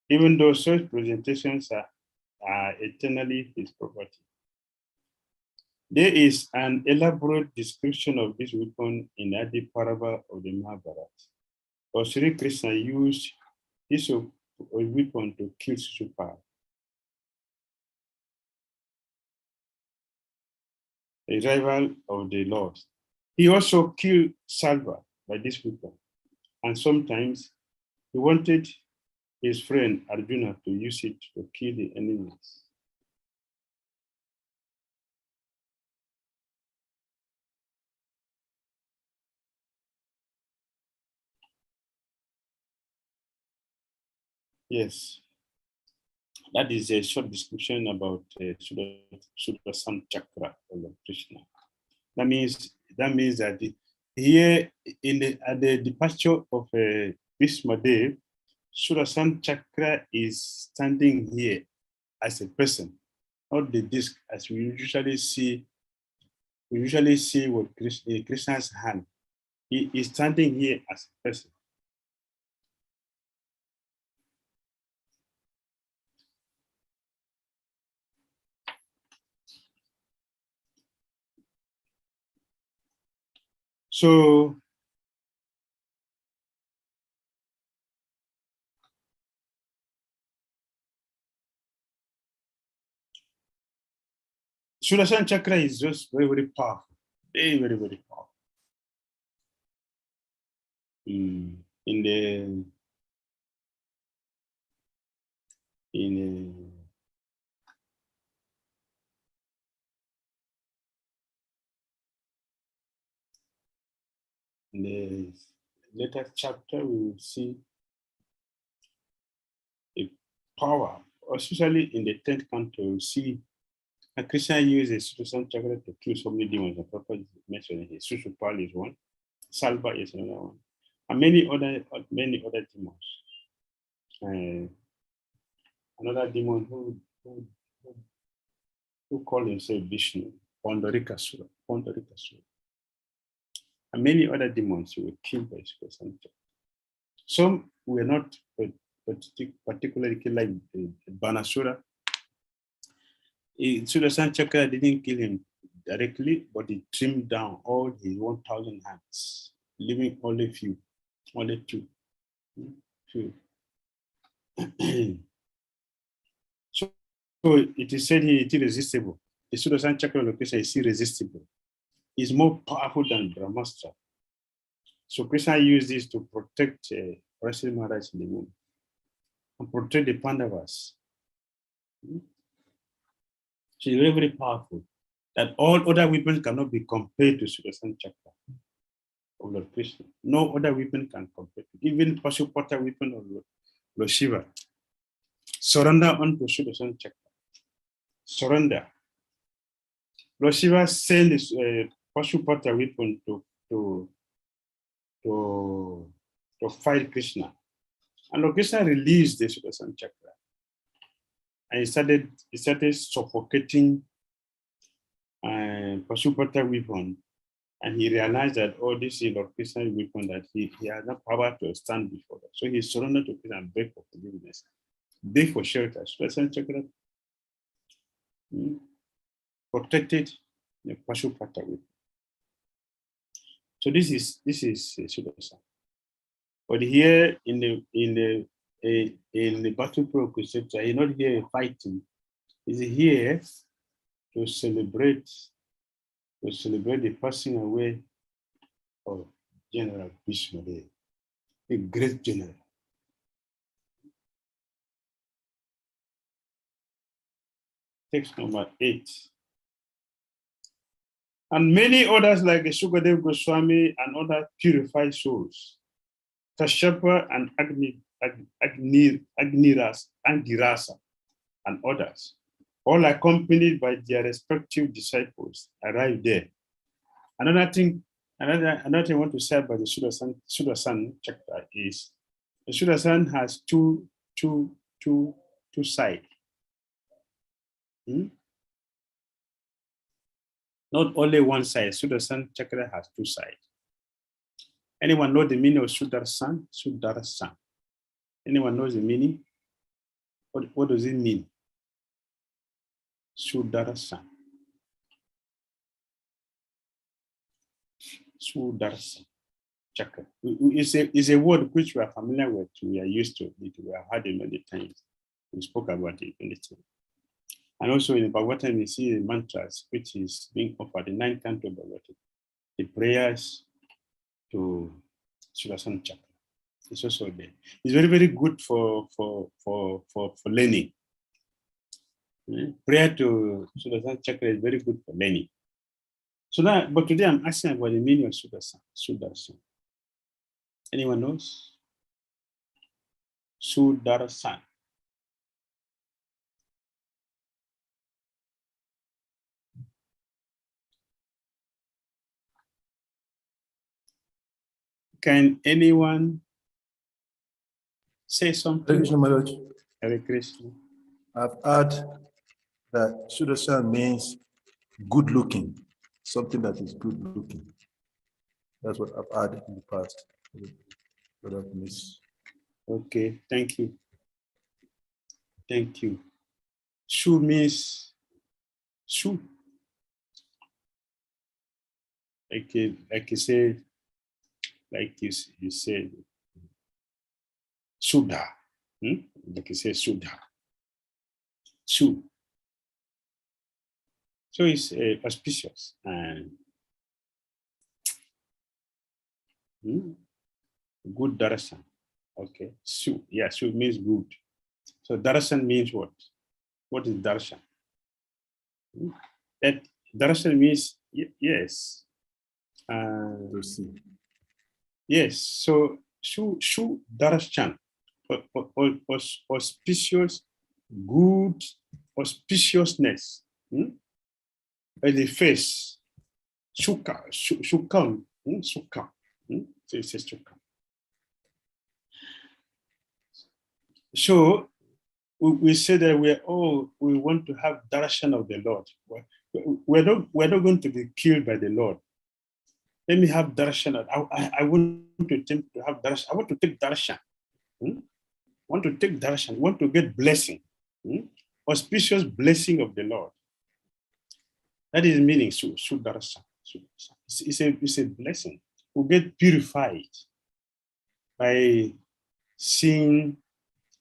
even though such presentations are are eternally his property. There is an elaborate description of this weapon in the parable of the Mahabharata. Or Sri Krishna used this weapon to kill Shishupal, a rival of the Lord. He also killed Salva by this weapon, and sometimes he wanted his friend Arjuna to use it to kill the enemies. Yes, that is a short description about Sudarshan Chakra of Krishna. That means that here at the departure of Bhishmadev, Sudarshan Chakra is standing here as a person, not the disc as we usually see. We usually see with Krishna's hand. He is standing here as a person. So Sudarshan Chakra is just very, very powerful. Very, very, very powerful. In the later chapter, we will see a power, especially in the 10th canto, we will see Krishna uses Sudarshan Chakra to kill so many demons. The prophet mentioned here. Sushupal is one, Salva is another one, and many other demons. Another demon who called himself Vishnu, Pondarikasura, and many other demons who were killed by Sudarshan Chakra. Some were not particularly killed, like Banasura. Sudarshan Chakra didn't kill him directly, but it trimmed down all his 1,000 hands, leaving only two. So it is said he is irresistible. The Sudarshan Chakra location is irresistible. It's more powerful than Brahmastra. So Krishna used this to protect Parashara Maharaj in the womb and protect the Pandavas. So it's very, very powerful. That all other weapons cannot be compared to Sudarshan Chakra of Lord Krishna. No other weapon can compare. Even Pashupata weapon of Lord Shiva. Surrender unto Sudarshan Chakra. Surrender. Lord Shiva sent this Pashupata weapon to fight Krishna. And Lord Krishna released the Sudarshan Chakra. And he started suffocating Pashupata weapon. And he realized that, oh, this is Lord Krishna's weapon, that he has no power to stand before that. So he surrendered to Krishna and begged for forgiveness, begged for shelter. Sudarshan Chakra protected the Pashupata weapon. So this is Sudarshan. But here in the battle pro Kusheta, he's not here fighting. He's here to celebrate the passing away of General Bhishmadev, a great general. Text number 8. And many others like Sukadev Goswami and other purified souls, Kashyapa and Agirasa and others, all accompanied by their respective disciples, arrived there. Another thing I want to say about the Sudarshan Chakra is the Sudarshan has two sides. Not only one side. Sudarshan Chakra has two sides. Anyone know the meaning of Sudarshan? Sudarshan. Anyone knows the meaning? What does it mean? Sudarshan. Sudarshan chakra. It's a word which we are familiar with. We are used to it. We have had it many times. We spoke about it many times. And also in the Bhagavatam, we see the mantras which is being offered, the 9th canto of Bhagavatam, the prayers to Sudarshan chakra. It's also there. It's very, very good for learning. Prayer to Sudarshan chakra is very good for learning. So that, but today I'm asking about the meaning of Sudarshan. Anyone knows? Sudarshan. Can anyone say something? Hare Krishna. I've heard that Sudarshan means good looking, something that is good looking. That's what I've heard in the past. Okay, thank you. Thank you. Shu means shu. Like you said, like you said, Sudha. Like you say, Sudha. Shu. So it's auspicious and good darshan. Okay. Shu. Yeah, Shu means good. So darshan means what? What is darshan? That darshan means yes. Yes. So Shu darshan. Auspicious, good, auspiciousness. The face, shukam. So it says shukam. So we say that we want to have darshan of the Lord. We're not going to be killed by the Lord. Let me have darshan. I want to attempt to have darshan. I want to take darshan. Want to take darshan. Want to get blessing. Auspicious blessing of the Lord. That is meaning Sudarshan. It's a blessing. We get purified by seeing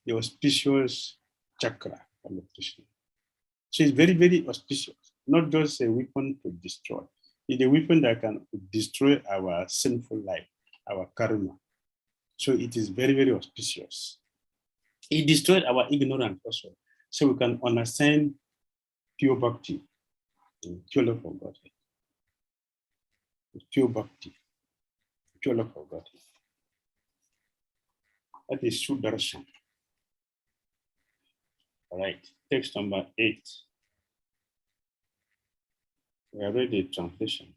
the auspicious chakra of the Krishna. So it's very, very auspicious, not just a weapon to destroy. It's a weapon that can destroy our sinful life, our karma. So it is very, very auspicious. It destroyed our ignorance also. So we can understand pure bhakti, pure love for God. Pure bhakti, pure love for God. That is Sudarshan. All right, text number 8. We have read the translation.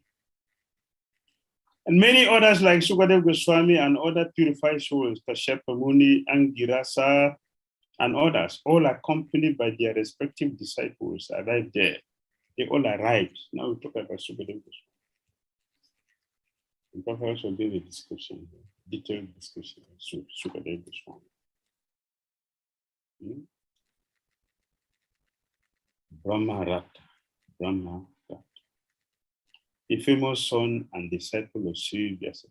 And many others like Sukadev Goswami and other purified souls, Kashyapa Muni, Angirasa, and others, all accompanied by their respective disciples, arrived there. They all arrived. Now we talk about Sukadev Goswami. The Prophet also gave a description, detailed description of Sukadev Goswami. Brahma Rata, the famous son and disciple of Sri Vyasa,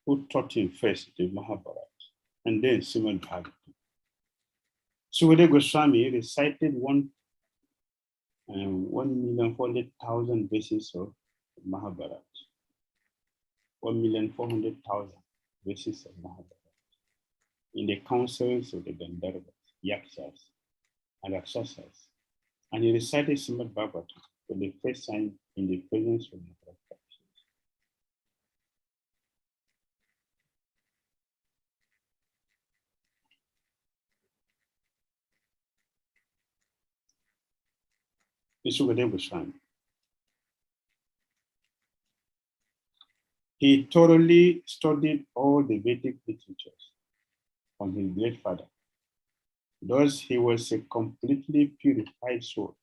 who taught him first the Mahabharata and then Srimad Bhagavatam. Sukadev Goswami recited 1,400,000 verses of Mahabharata. 1,400,000 verses of Mahabharata in the councils of the Gandharvas, Yakshas, and Rakshasas. And he recited Srimad Bhagavatam for the first time in the presence of Maharaj. Sukadev Goswami. He thoroughly studied all the Vedic literatures from his great father. Thus, he was a completely purified soul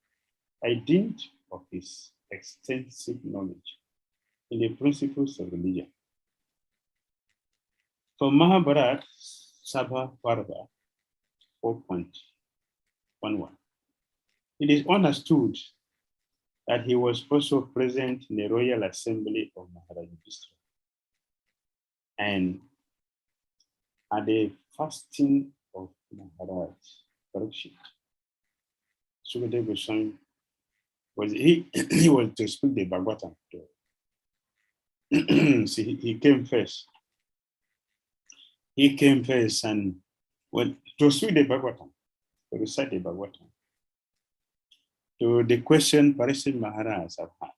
by dint of his extensive knowledge in the principles of religion. For Mahabharata, Sabha Varva 4.11. It is understood that he was also present in the royal assembly of Maharaj Yudhishthira. And at the fasting of Maharaj Parikshit, Sukadeva Goswami was he was to speak the Bhagavatam. So he came first. He came first and to speak the Bhagavatam, to recite the Bhagavatam. To the question Parikshit Maharaj have had.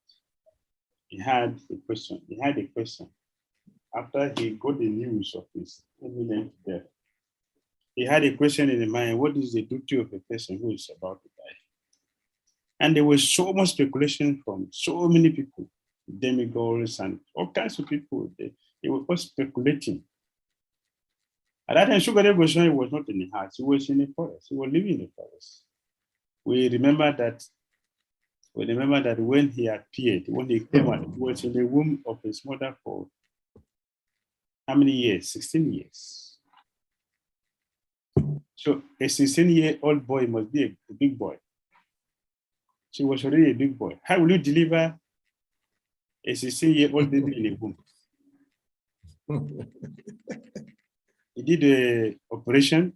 He had a question. After he got the news of his imminent death, he had a question in his mind: what is the duty of a person who is about to die? And there was so much speculation from so many people, demigods and all kinds of people. They were all speculating. At that time, Sukadeva Goswami was not in the house, he was in the forest. He was living in the forest. We remember that when he appeared, when he came out, he was in the womb of his mother for how many years? 16 years. So a 16-year-old boy must be a big boy. She was already a big boy. How will you deliver a 16-year-old baby in a womb? He did the operation.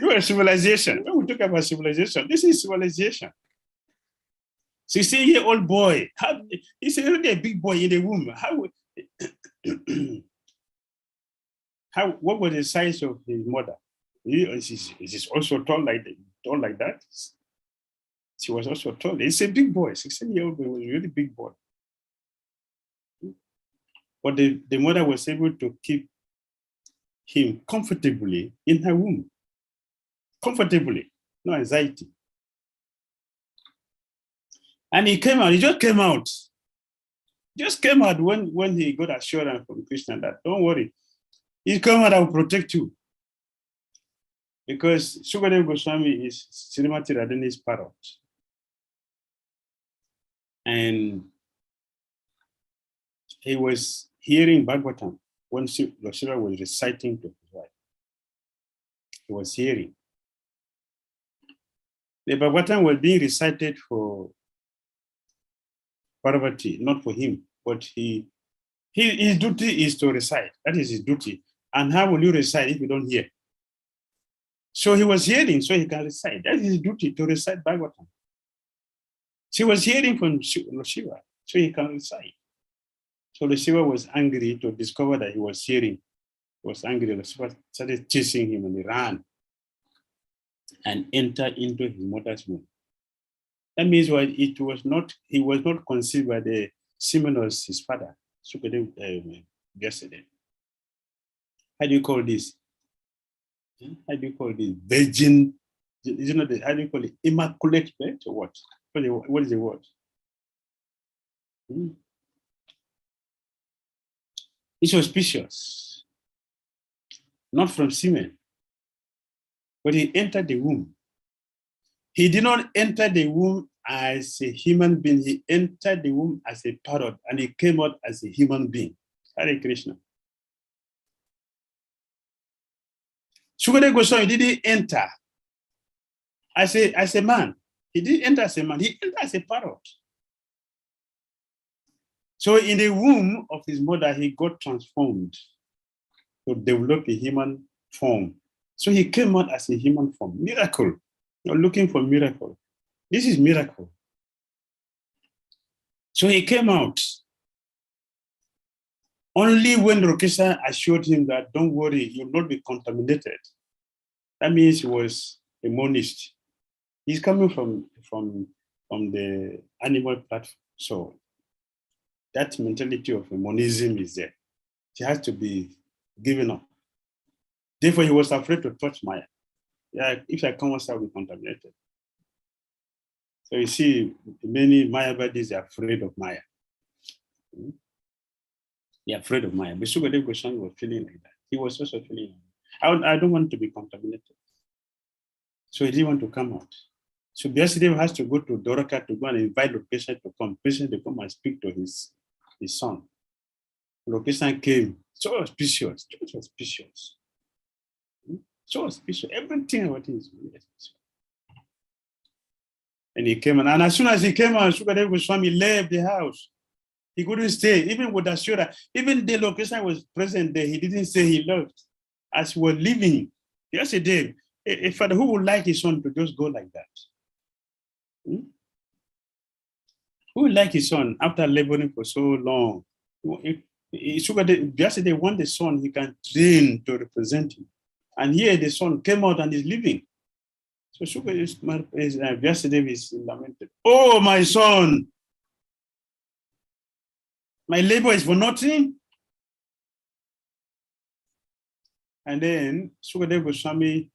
You are civilization. When we talk about civilization, this is civilization. 16-year-old boy. He's already a big boy in the womb. What was the size of his mother? Is also tall like that? She was also tall. It's a big boy. 16-year-old boy was a really big boy. But the mother was able to keep him comfortably in her womb. Comfortably, no anxiety. And he just came out. Just came out when he got assurance from Krishna that don't worry, he'll come out, I will protect you. Because Sukadeva Goswami is Srimati Radhini's parrot. And he was hearing Bhagavatam when Shiva was reciting to his wife. He was hearing. The Bhagavatam was being recited for Parvati, not for him, but his duty is to recite. That is his duty. And how will you recite if you don't hear? So he was hearing, so he can recite. That is his duty, to recite Bhagavatam. She was hearing from Shiva, so he can recite. So Shiva was angry to discover that he was hearing. He was angry. Shiva started chasing him and he ran and entered into his mother's womb. That means he was not conceived by the semen of his father. Yesterday. How do you call this? How do you call this? Virgin? How do you call it? Immaculate birth or what? What is the word? It's auspicious. Not from semen. But he entered the womb. He did not enter the womb as a human being. He entered the womb as a parrot and he came out as a human being. Hare Krishna. Sukadeva Goswami didn't enter as a man. He didn't enter as a man. He entered as a parrot. So in the womb of his mother, he got transformed to develop a human form. So he came out as a human form. Miracle. You're looking for miracle. This is miracle. So he came out. Only when Rokesha assured him that, don't worry, you'll not be contaminated. That means he was a monist. He's coming from the animal platform. So that mentality of monism is there. He has to be given up. Therefore, he was afraid to touch Maya. Yeah, if I come outside, I'll be contaminated. So you see, many Mayavadis are afraid of Maya. They're afraid of Maya. But Sukadeva Goswami was feeling like that. He was also feeling like that. I don't want to be contaminated. So he didn't want to come out. So Vyasadeva has to go to Dwaraka to go and invite the patient to come. Patient to come and speak to his son. The patient came. So auspicious. So spiritual. Everything about him is really spiritual. And he came, and as soon as he came out, Sukadeva Goswami left the house. He couldn't stay, even with Ashura. Even the location was present there, he didn't say he left. As he was leaving, yesterday, a father who would like his son to just go like that? Who would like his son after laboring for so long? Yesterday, want the son he can train to represent him. And here the son came out and is leaving. So yesterday is lamented. Oh, my son, my labor is for nothing. And then Sukadeva Goswami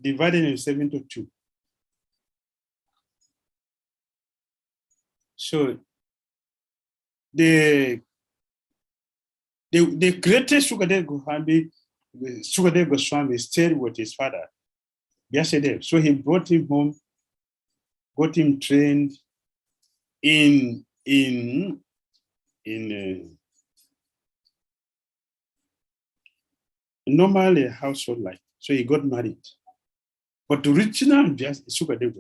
divided himself into two. So the greatest Sukadeva Goswami stayed with his father yesterday. So he brought him home, got him trained in normal household life. So he got married. But the original Sukadeva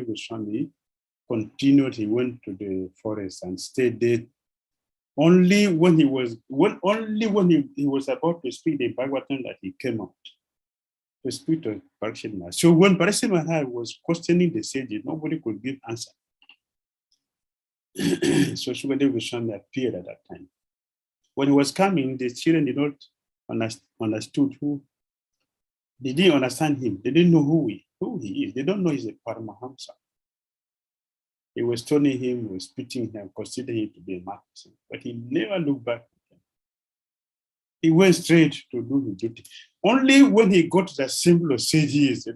Goswami continued. He went to the forest and stayed there. Only when he was about to speak the Bhagavatam that he came out to speak to Parikshit Maharaj. So when Parikshit Maharaj was questioning the sages, nobody could give answer. So Sukadeva Goswami appeared at that time. When he was coming, the children did not understood who. They didn't understand him. They didn't know who he is. They don't know he's a Paramahamsa. He was stoning him, was spitting him, considering him to be a mad person. But he never looked back at him. He went straight to do his duty. Only when he got to the symbol of sages,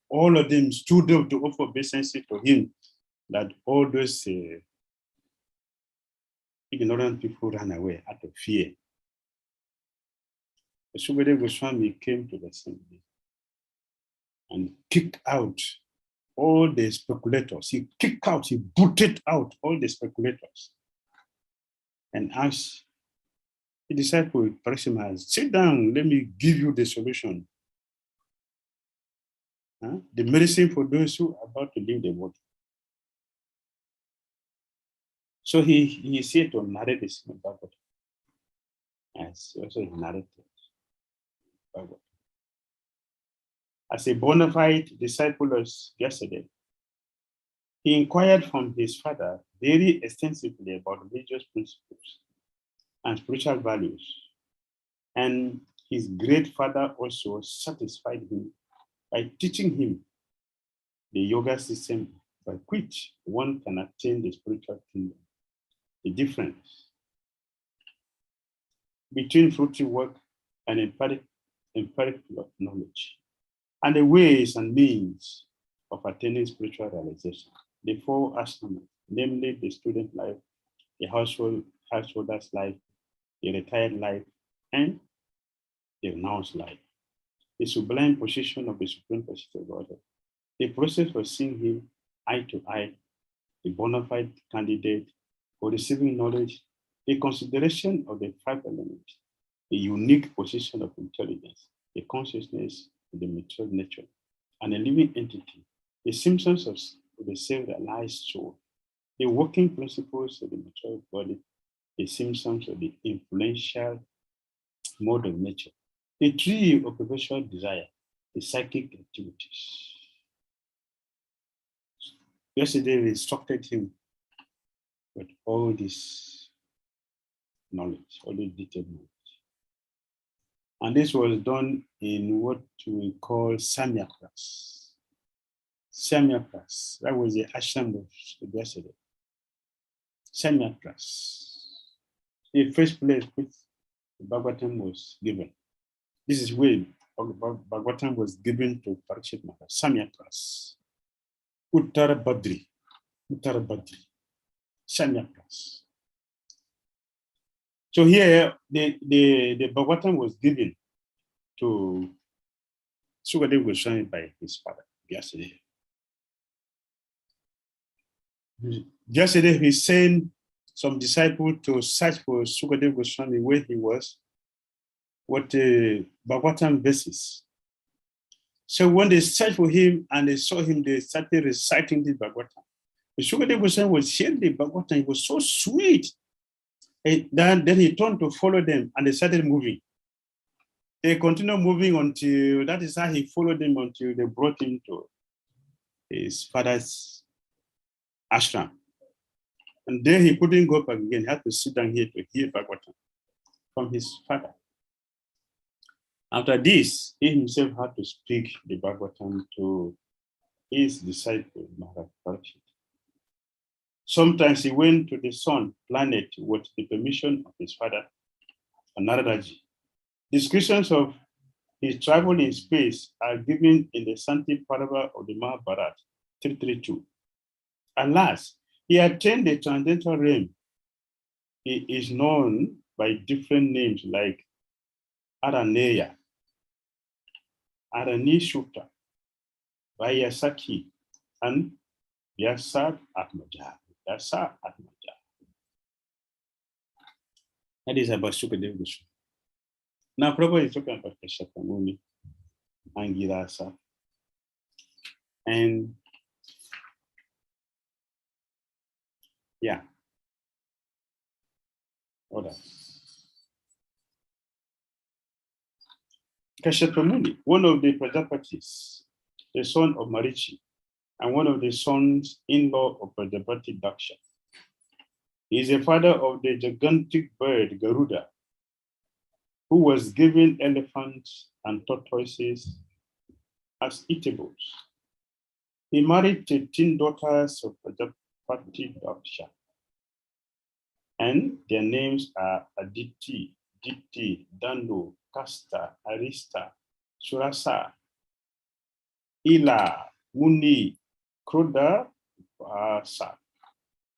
all of them stood up to offer obeisance to him, that all those ignorant people ran away out of fear. Sukadeva Goswami came to the assembly and kicked out all the speculators. He booted out all the speculators and asked the disciple, Parikshit Maharaj, sit down, let me give you the solution. The medicine for those who are about to leave the body. So he said to narrate this in Bhagavatam. Yes, also he narrated Bhagavatam. As a bona fide disciple of yesterday, he inquired from his father very extensively about religious principles and spiritual values. And his great father also satisfied him by teaching him the yoga system by which one can attain the spiritual kingdom. The difference between fruitive work and empirical knowledge, and the ways and means of attaining spiritual realization. The four ashramas, namely the student life, the householder's life, the retired life, and the renounced life. The sublime position of the Supreme Personality of Godhead. The process of seeing him eye to eye, the bona fide candidate for receiving knowledge, the consideration of the five elements, the unique position of intelligence, the consciousness of the material nature, and a living entity, the symptoms of the self-realized soul, the working principles of the material body, the symptoms of the influential mode of nature, the tree of perpetual desire, the psychic activities. Yesterday we instructed him with all this knowledge, all this detailed knowledge. And this was done in what we call Samya class. Samya class, that was the ashram of yesterday. Samya class, the first place which the Bhagavatam was given. This is where Bhagavatam was given to Parikshit Maharaj, Samya class. Uttara Badri, Samya class. So here, the Bhagavatam was given to Sukadeva Goswami by his father yesterday. Yesterday, he sent some disciples to search for Sukadeva Goswami where he was. what a Bhagavatam basis. So when they searched for him and they saw him, they started reciting the Bhagavatam. The Sukadeva Goswami was sharing the Bhagavatam. It was so sweet. And then he turned to follow them and they started moving. They continued moving until, that is how he followed them until they brought him to his father's ashram. And then he couldn't go back again. He had to sit down here to hear Bhagavatam from his father. After this, he himself had to speak the Bhagavatam to his disciple, Maharaj Parikshit. Sometimes he went to the sun planet with the permission of his father, Naradaji. Descriptions of his travel in space are given in the Santi Parava of the Mahabharata 332. Alas, he attained the transcendental realm. He is known by different names like Araneya, Aranishutta, Vayasaki, and Vyasa Atmaja. Vyasa Atmaja. That is about Sukadeva Goswami. Now, Prabhupada is talking about Kashyapamuni and Girasa. And yeah, what else? Kashyapamuni, one of the Prajapatis, the son of Marichi, and one of the sons-in-law of Prajapati Daksha. He is the father of the gigantic bird Garuda, who was given elephants and tortoises as eatables. He married 13 daughters of Prajapati Daksha, and their names are Aditi, Diti, Danu, Kasta, Arista, Surasa, Ila, Muni, Krodha, Vasa,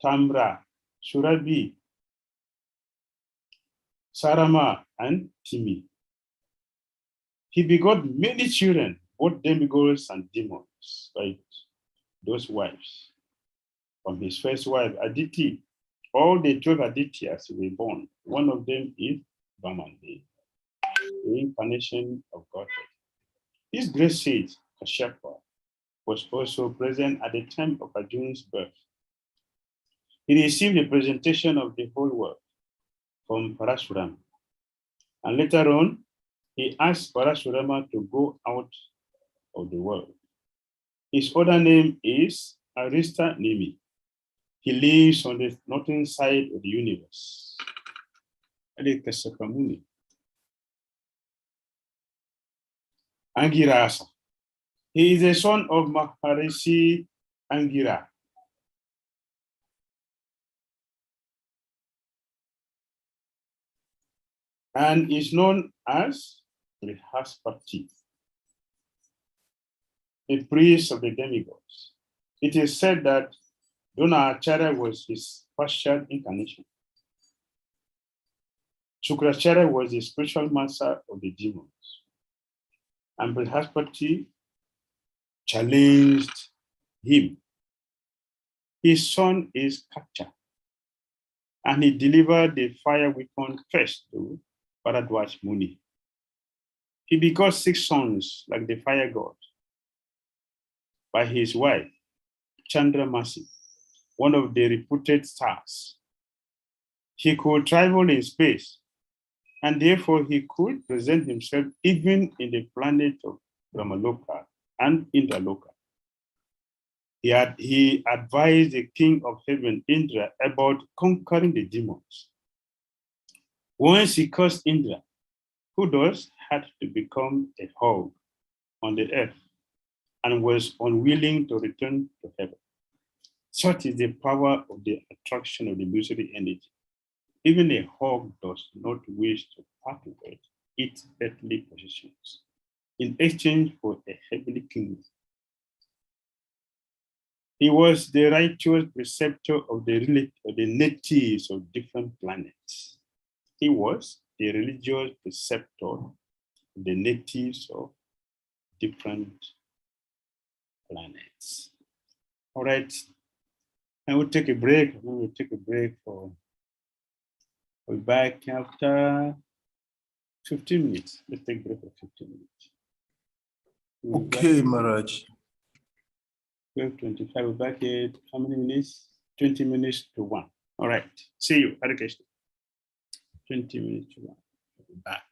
Tamra, Surabhi, Sarama, and Timi. He begot many children, both demigods and demons, like those wives. From his first wife, Aditi, all the 12 Adityas were born. One of them is Brahmande, the incarnation of Godhead. This great sage, Kashyapa, was also present at the time of Arjuna's birth. He received the presentation of the whole world from Parashurama. And later on, he asked Parashurama to go out of the world. His other name is Arista Nimi. He lives on the northern side of the universe. Angirasa. He is the son of Maharishi Angira. And is known as Brihaspati, the priest of the demigods. It is said that Dronacharya was his partial incarnation. Shukracharya was the spiritual master of the demons. And Brihaspati challenged him. His son is Kacha, and he delivered the fire weapon first to Bharadwaj Muni. He begot 6 sons like the fire god by his wife, Chandramasi, one of the reputed stars. He could travel in space, and therefore he could present himself even in the planet of Brahmaloka and Indraloka. He advised the king of heaven, Indra, about conquering the demons. Once he cursed Indra, who thus had to become a hog on the earth and was unwilling to return to heaven. Such is the power of the attraction of the illusory energy. Even a hog does not wish to part with its earthly possessions in exchange for a heavenly kingdom. He was the righteous preceptor of the natives of different planets. He was the religious preceptor of the natives of different planets. All right, I will take a break. We will take a break for. We'll be back after 15 minutes. Let's take break for 15 minutes. Okay, Maharaj. 12:25. We're back at how many minutes? 20 minutes to 1. All right. See you. Hare Krishna. 20 minutes to 1. We're back.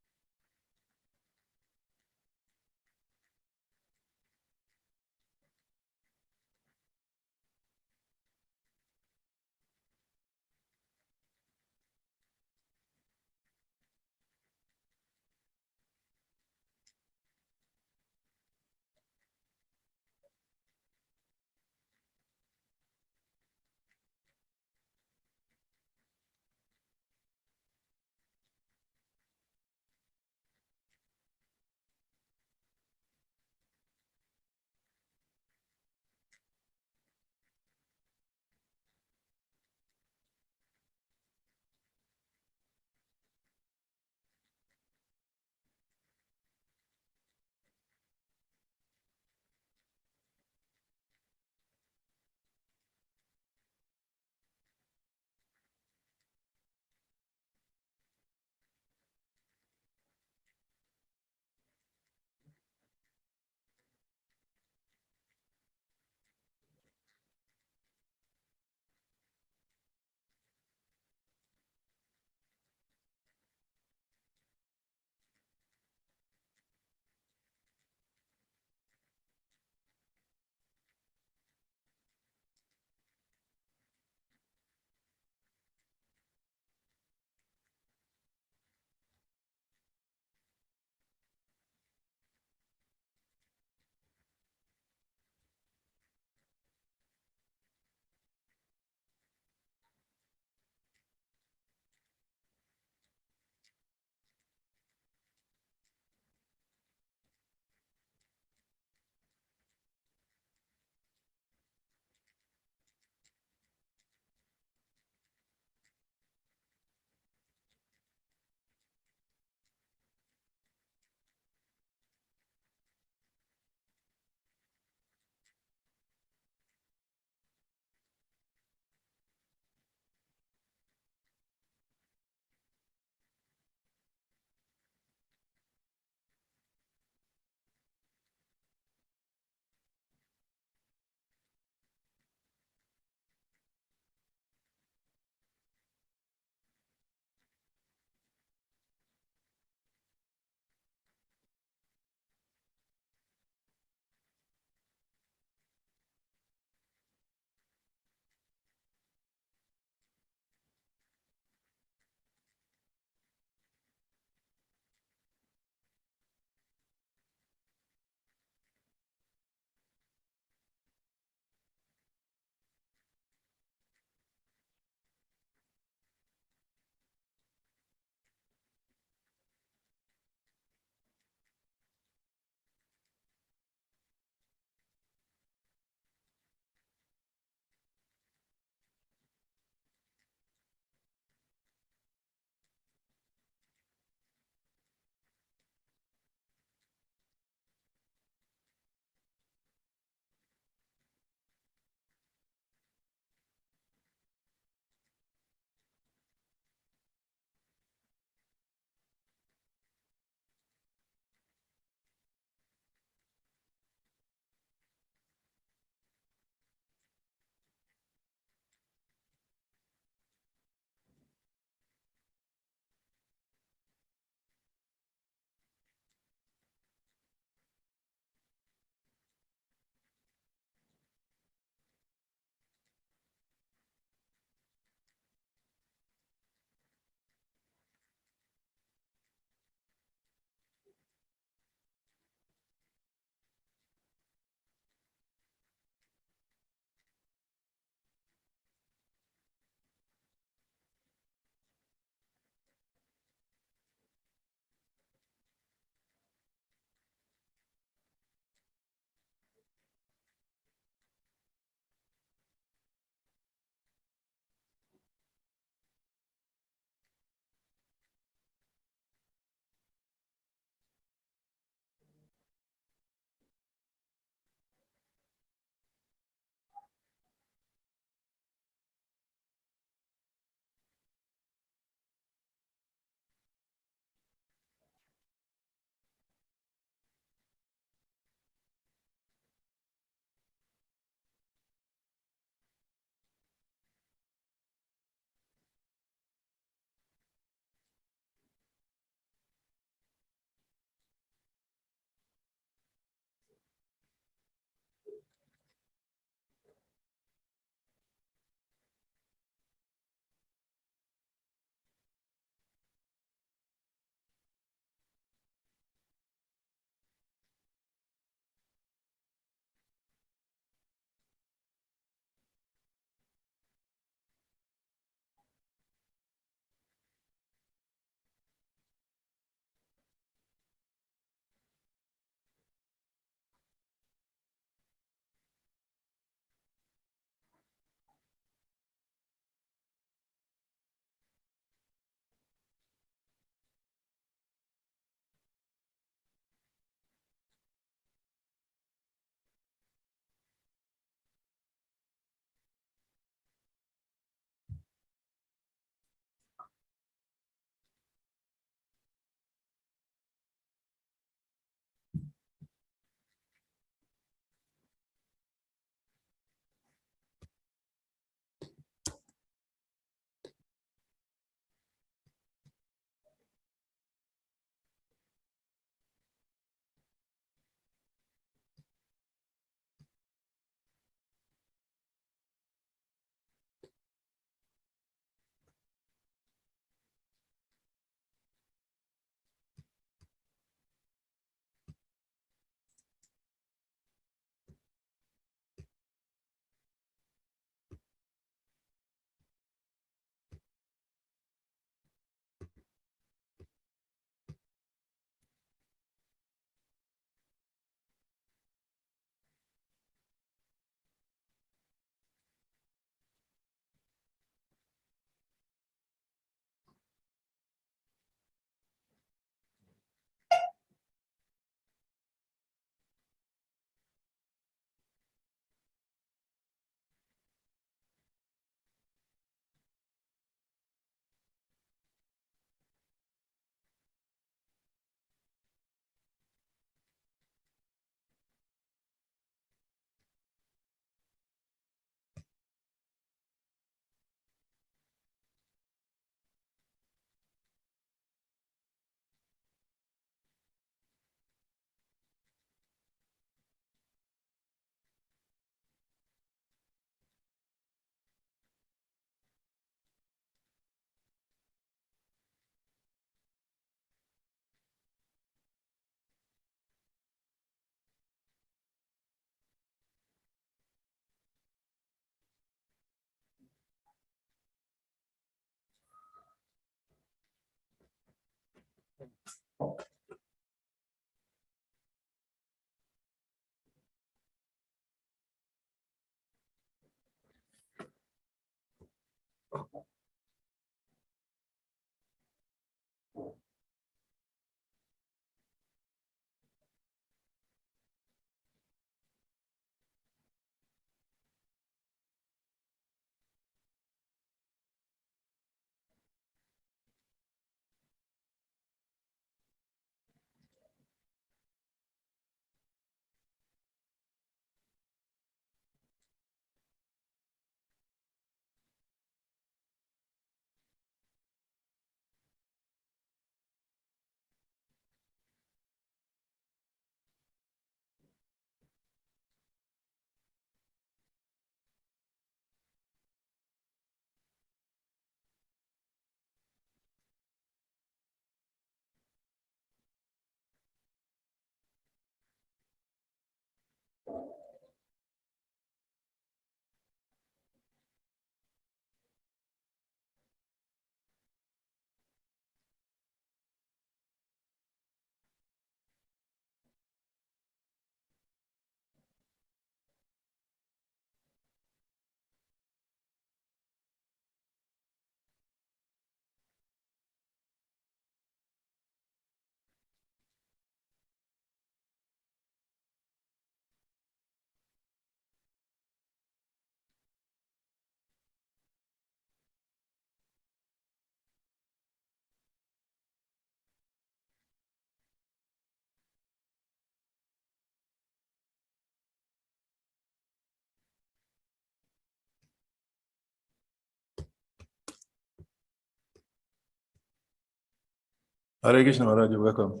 Hare Krishna, Maharaj, you're welcome.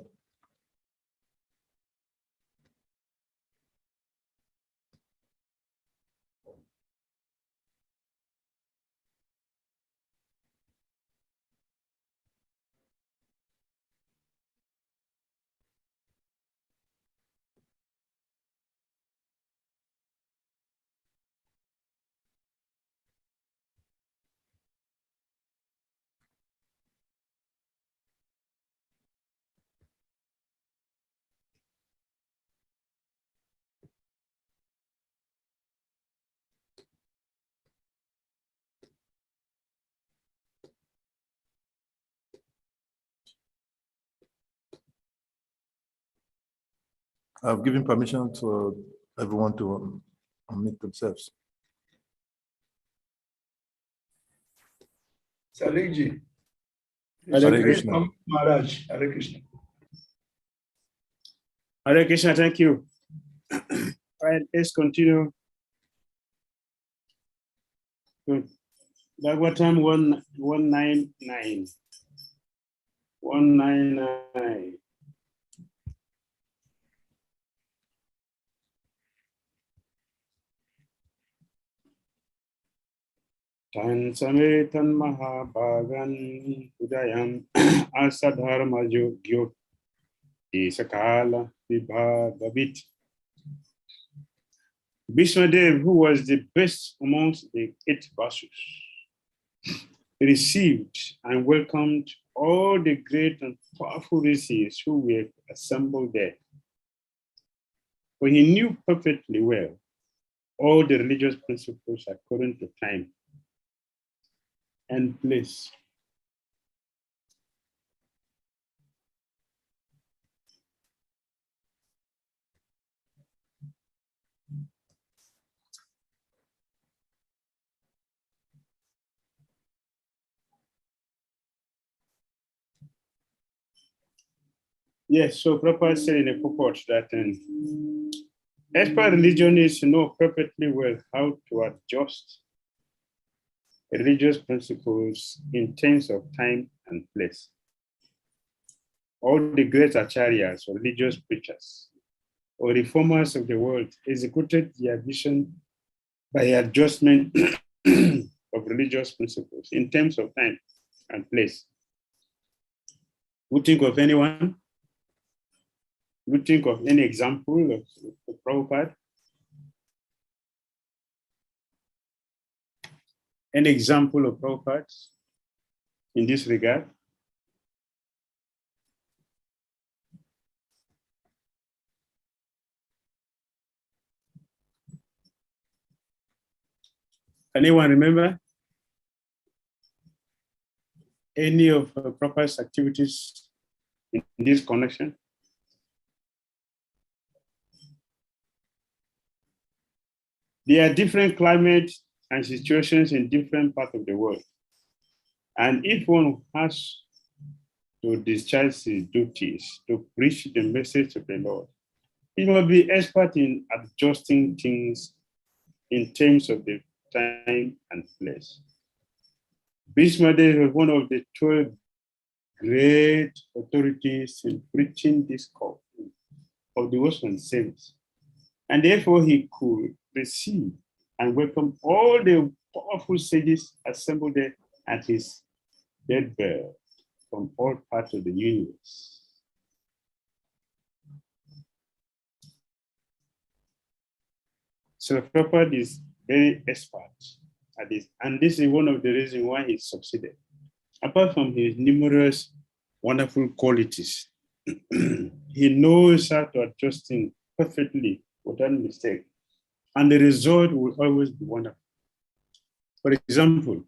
I've given permission to everyone to unmute themselves. Saliji. Hare Krishna. Maharaj. Hare Krishna. Hare Krishna, thank you. All right, let's continue. Good. Bhagavatam 199. 199. Tan sametan mahabhagan udayam asadharma yogyo isakala vibhavavit. Bhishmadev, who was the best amongst the 8 Vasus, received and welcomed all the great and powerful rishis who were assembled there. For he knew perfectly well all the religious principles according to time and place. Yes, so Prabhupada said in a purport that expert religionists know perfectly well how to adjust religious principles in terms of time and place. All the great acharyas or religious preachers or reformers of the world executed their vision by adjustment of religious principles in terms of time and place. Would think of anyone? Would think of any example of Prabhupada? Any example of Prabhupada in this regard? Anyone remember any of Prabhupada's activities in this connection? There are different climates and situations in different parts of the world. And if one has to discharge his duties to preach the message of the Lord, he must be expert in adjusting things in terms of the time and place. Bhishmadev was one of the 12 great authorities in preaching this call of the Western saints. And therefore he could receive and welcome all the powerful sages assembled there at his deathbed from all parts of the universe. So Prabhupada is very expert at this, and this is one of the reasons why he succeeded. Apart from his numerous wonderful qualities, he knows how to adjust things perfectly without mistake, and the result will always be wonderful. For example,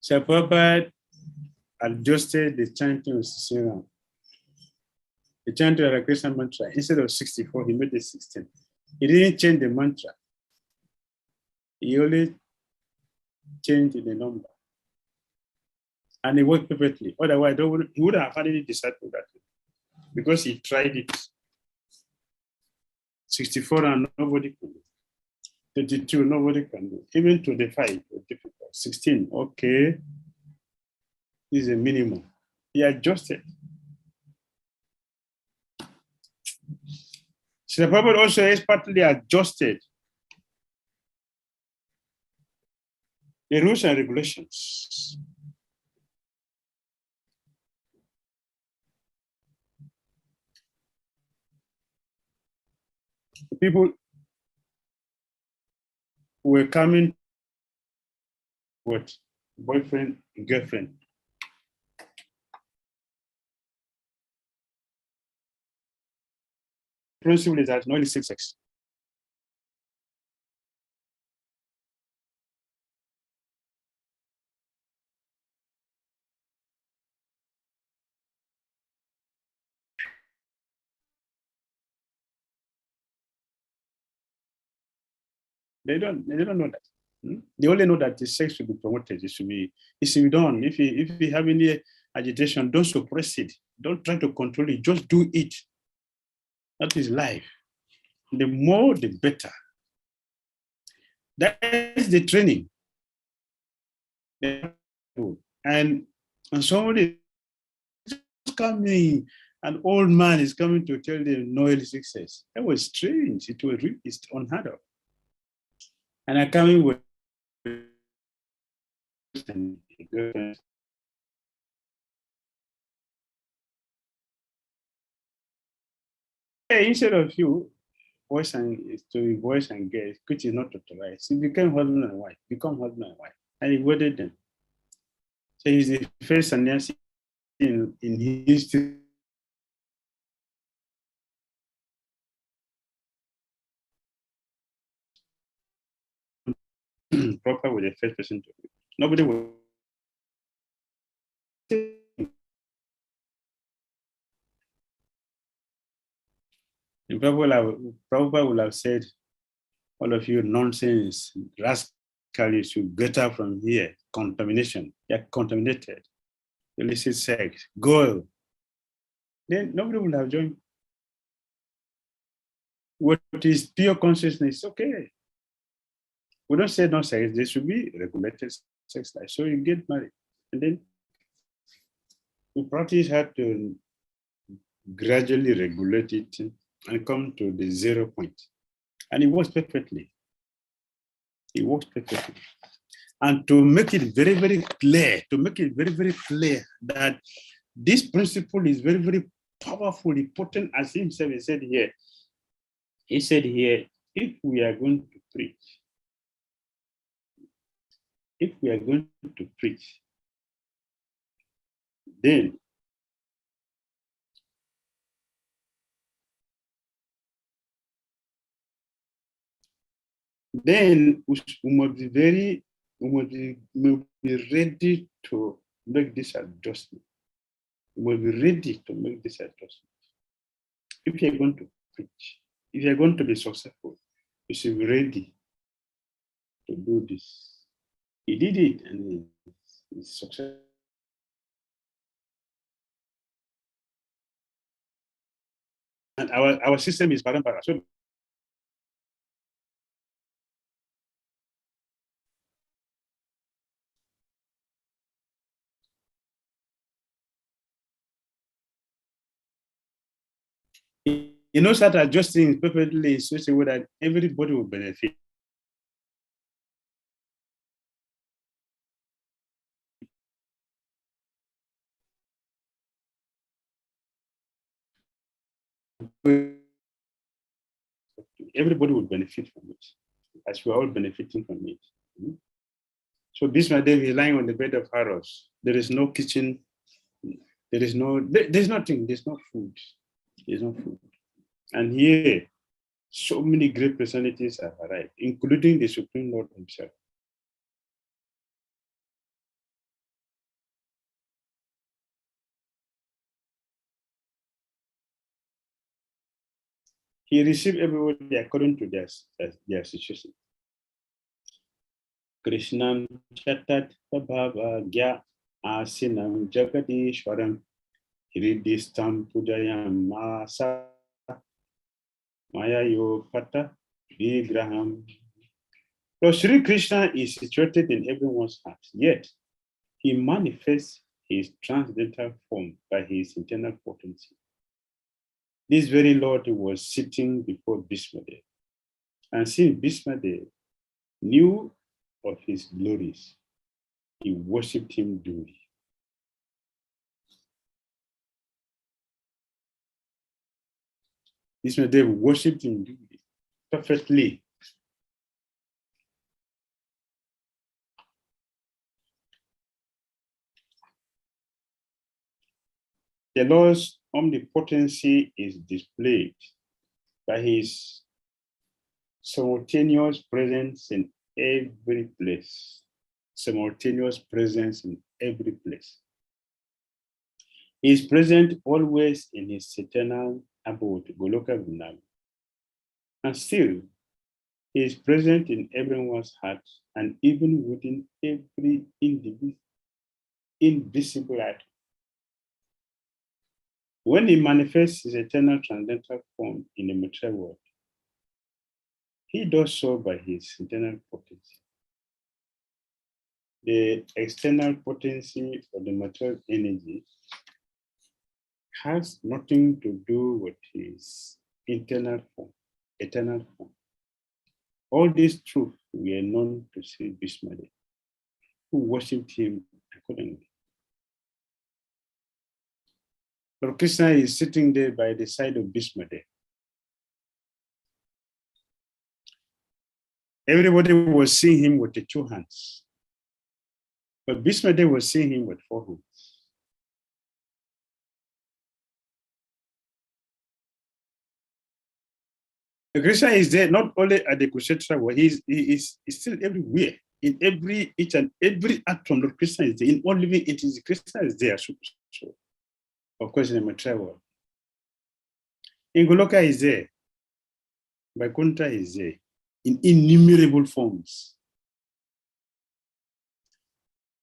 Sri Prabhupada adjusted the chanting of Sisiram. The chanting of the Krishna mantra, instead of 64, he made it 16. He didn't change the mantra. He only changed the number. And it worked perfectly. Otherwise, he would have had any disciple that way. Because he tried it. 64 and nobody could do. 32, nobody can do. Even 25 was difficult. 16, okay. This is a minimum. He adjusted. So the Bible also expertly adjusted the rules and regulations. People were coming with boyfriend, girlfriend. Principle is that no illicit sex. They don't know that. They only know that the sex should be promoted. It should be done. If you have any agitation, don't suppress it. Don't try to control it. Just do it. That is life. The more, the better. That is the training. And somebody is coming, an old man is coming to tell them no illicit sex. That was strange. It's unheard of. And I coming with instead of you boys and girls, which is not authorized, he became husband and wife, and he wedded them. So he's the first sannyasi in history. Proper with the first person to do. Nobody will. Prabhupada will have said, all of you nonsense, rascal, you should get out from here. Contamination. You're contaminated. Illicit sex. Go. Then nobody will have joined. What is pure consciousness? Okay. We don't say no sex. There should be regulated sex life. So you get married. And then you practice how to gradually regulate it and come to the 0 point. And it works perfectly. It works perfectly. And to make it very, very clear, that this principle is very, very powerful, important, as himself said here. He said here, if we are going to preach, then we must be ready to make this adjustment. We must be ready to make this adjustment. If you're going to preach, if you're going to be successful, you should be ready to do this. He did it and he's successful. And our system is parampara. So you know, start adjusting perfectly in such a way that everybody will benefit. Everybody will benefit from it, as we're all benefiting from it. So this my day is lying on the bed of arrows. There is no kitchen. There's nothing. There's no food. There's no food. And here, so many great personalities have arrived, including the Supreme Lord himself. He received everybody according to their situation. Krishnam chatat bhava gya asinam jagadishwaram hiridistam pujayam masa maya yopata vigraham. So Sri Krishna is situated in everyone's heart, yet he manifests his transcendental form by his internal potency. This very Lord was sitting before Bhishmadev, and since Bhishmadev knew of his glories, he worshipped him duly. Bhishmadev worshipped him duly, perfectly. The Lord's omnipotency is displayed by his simultaneous presence in every place. Simultaneous presence in every place. He is present always in his eternal abode, Goloka Vrindavan. And still, he is present in everyone's heart and even within every invisible atom. When he manifests his eternal transcendental form in the material world, he does so by his internal potency. The external potency of the material energy has nothing to do with his internal form, eternal form. All these truths were known to Sri Bhishmadev, who worshipped him accordingly. Lord Krishna is sitting there by the side of Bhishmadev. Everybody was seeing him with the 2 hands, but Bhishmadev was seeing him with 4 hands. Krishna is there not only at the Kurukshetra war, he is still everywhere. In each and every atom, Lord Krishna is there. In all living entities, Krishna is there. So, of course, in the material world. In Goloka is there. Vaikuntha is there. In innumerable forms.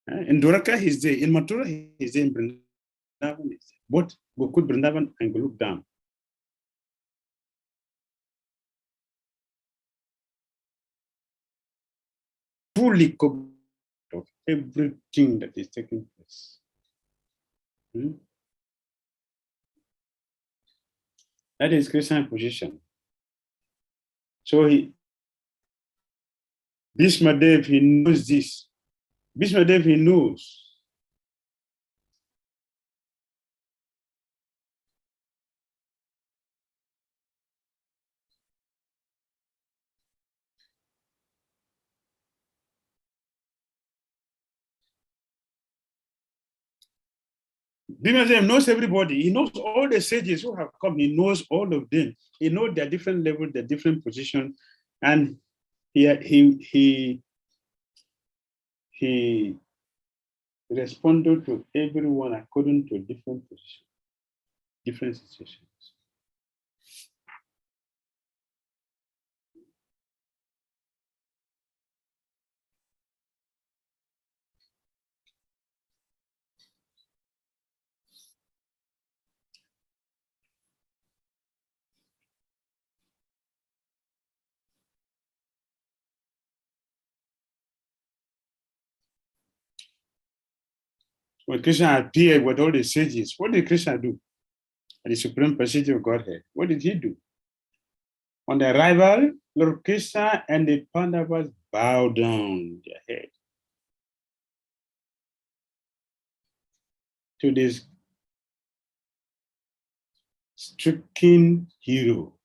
In Dwaraka is there. In Mathura is there. In Vrindavan is there. Both Gokul, Vrindavan, and Golok Dham. Fully covered of everything that is taking place. That is Krishna's position. So Bhishmadev, he knows this. Bhishmadev, he knows. Bhishmadev knows everybody. He knows all the sages who have come. He knows all of them. He knows their different levels, their different positions, and he responded to everyone according to different positions, different situations. When Krishna appeared with all the sages, what did Krishna do? At the Supreme Personality of Godhead, what did he do? On the arrival, Lord Krishna and the Pandavas bowed down their head to this stricken hero.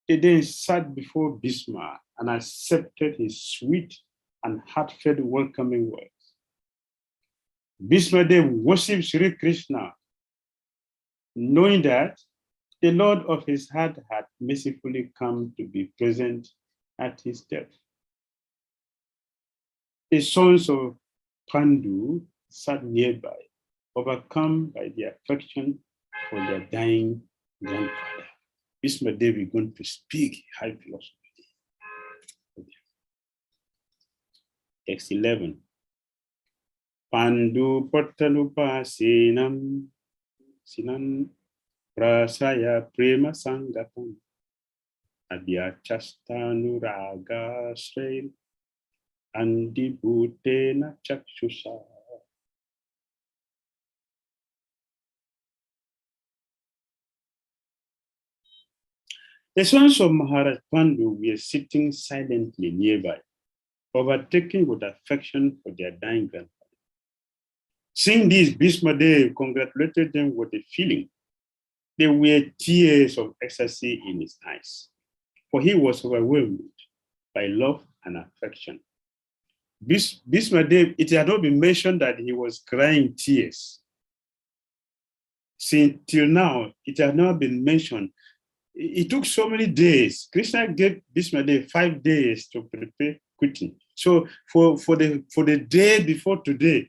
They then sat before Bhishma and accepted his sweet and heartfelt welcoming words. Bhishmadev worshipped Sri Krishna, knowing that the Lord of his heart had mercifully come to be present at his death. The sons of Pandu sat nearby, overcome by the affection for their dying grandfather. Bhishmadev is going to speak high philosophy. Text 11. Pandu Patalupa Sinam Sinan Prasaya Prema Sangatam Adhyachastanuraga Srail Andibhutena Chakshusha. The sons of Maharaj Pandu were sitting silently nearby, overtaken with affection for their dying grandfather. Seeing this, Bhishma Dev congratulated them with a feeling. There were tears of ecstasy in his eyes, for he was overwhelmed by love and affection. Bhishma Dev, it had not been mentioned that he was crying tears. Since till now, it had not been mentioned. It took so many days. Krishna gave Bhishma Dev 5 days to prepare quitting. So for the day before today,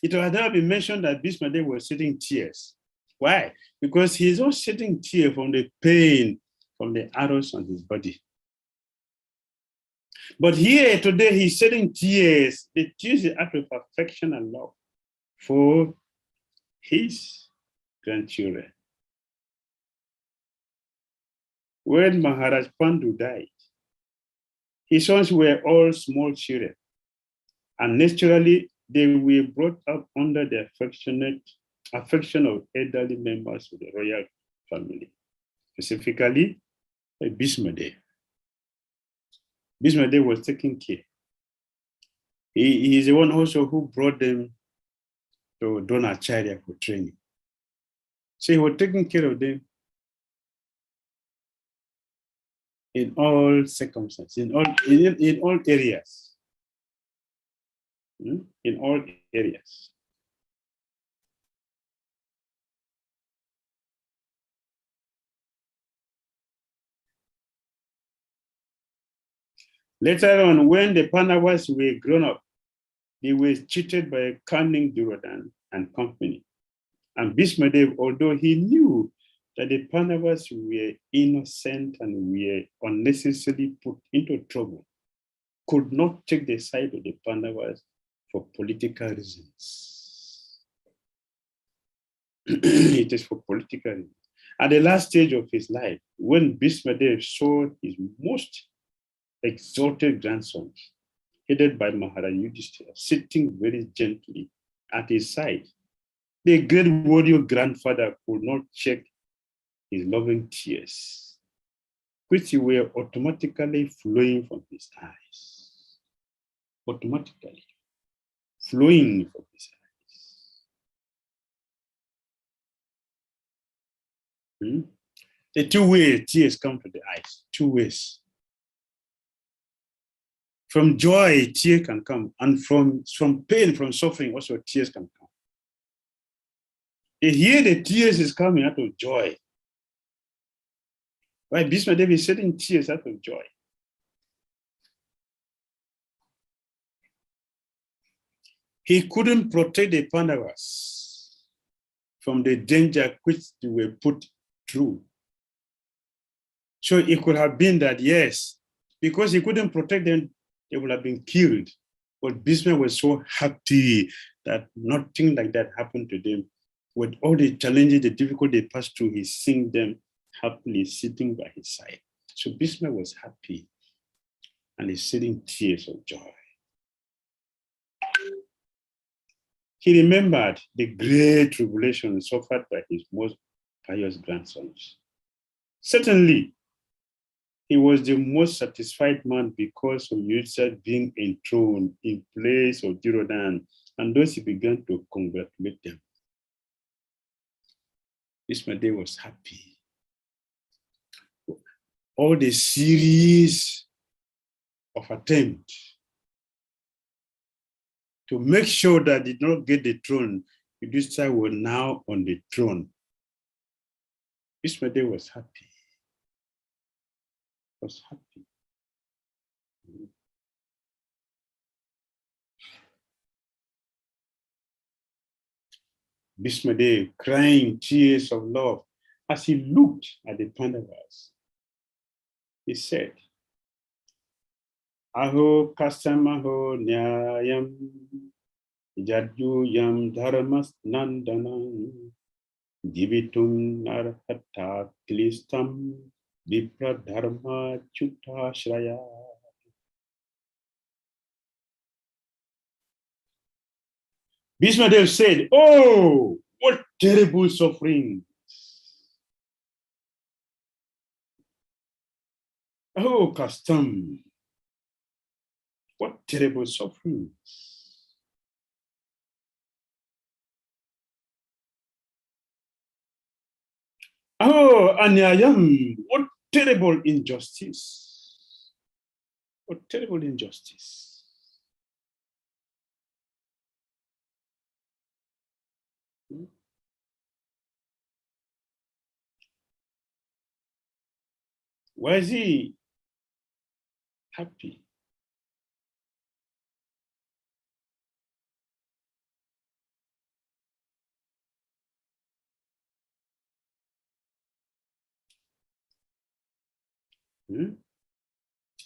it had not been mentioned that Bhishma Dev was shedding tears. Why? Because he is not shedding tears from the pain, from the arrows on his body. But here today, he's shedding tears. The tears are out of affection and love for his grandchildren. When Maharaj Pandu died, his sons were all small children, and naturally, they were brought up under the affection of elderly members of the royal family, specifically Bhishma Dev. Bhishma Dev was taking care. He is the one also who brought them to Dronacharya for training. So he was taking care of them in all circumstances, in all areas. In all areas. Later on, when the Pandavas were grown up, they were cheated by a cunning Dhira and company. And Bhishma Dev, although he knew that the Pandavas were innocent and were unnecessarily put into trouble, could not take the side of the Pandavas for political reasons. It is for political reasons. At the last stage of his life, when Bhishma Dev saw his most exalted grandsons, headed by Maharaj Yudhishthira, sitting very gently at his side, the great warrior grandfather could not check his loving tears, which were automatically flowing from his eyes. Automatically flowing from his eyes. The two ways tears come to the eyes, 2 ways. From joy, tears can come, and from pain, from suffering, also tears can come. Here the tears is coming out of joy. Why Bhishma Dev is shedding tears out of joy. He couldn't protect the Pandavas from the danger which they were put through. So it could have been that, yes, because he couldn't protect them, they would have been killed. But Bhishma was so happy that nothing like that happened to them. With all the challenges, the difficulty they passed through, he's seeing them happily sitting by his side. So Bhishma was happy and he's shedding tears of joy. He remembered the great tribulation suffered by his most pious grandsons. Certainly, he was the most satisfied man because of Yudhishthira being enthroned in place of Dhira, and thus he began to congratulate them. Bhishma Dev was happy. All the series of attempts to make sure that they did not get the throne, Yudhishthira was now on the throne. Bhishma Dev was happy. Was happy. Bhishma Dev crying tears of love as he looked at the Pandavas. He said, Aho kasamaho nyayam yam dharmas nandanam divitum narhata klistam vipra dharma chuta shraya. Bhishma Dev said, oh, what terrible suffering Oh, custom. What terrible suffering. Oh, Anyayam. What terrible injustice. What terrible injustice. Why is he happy?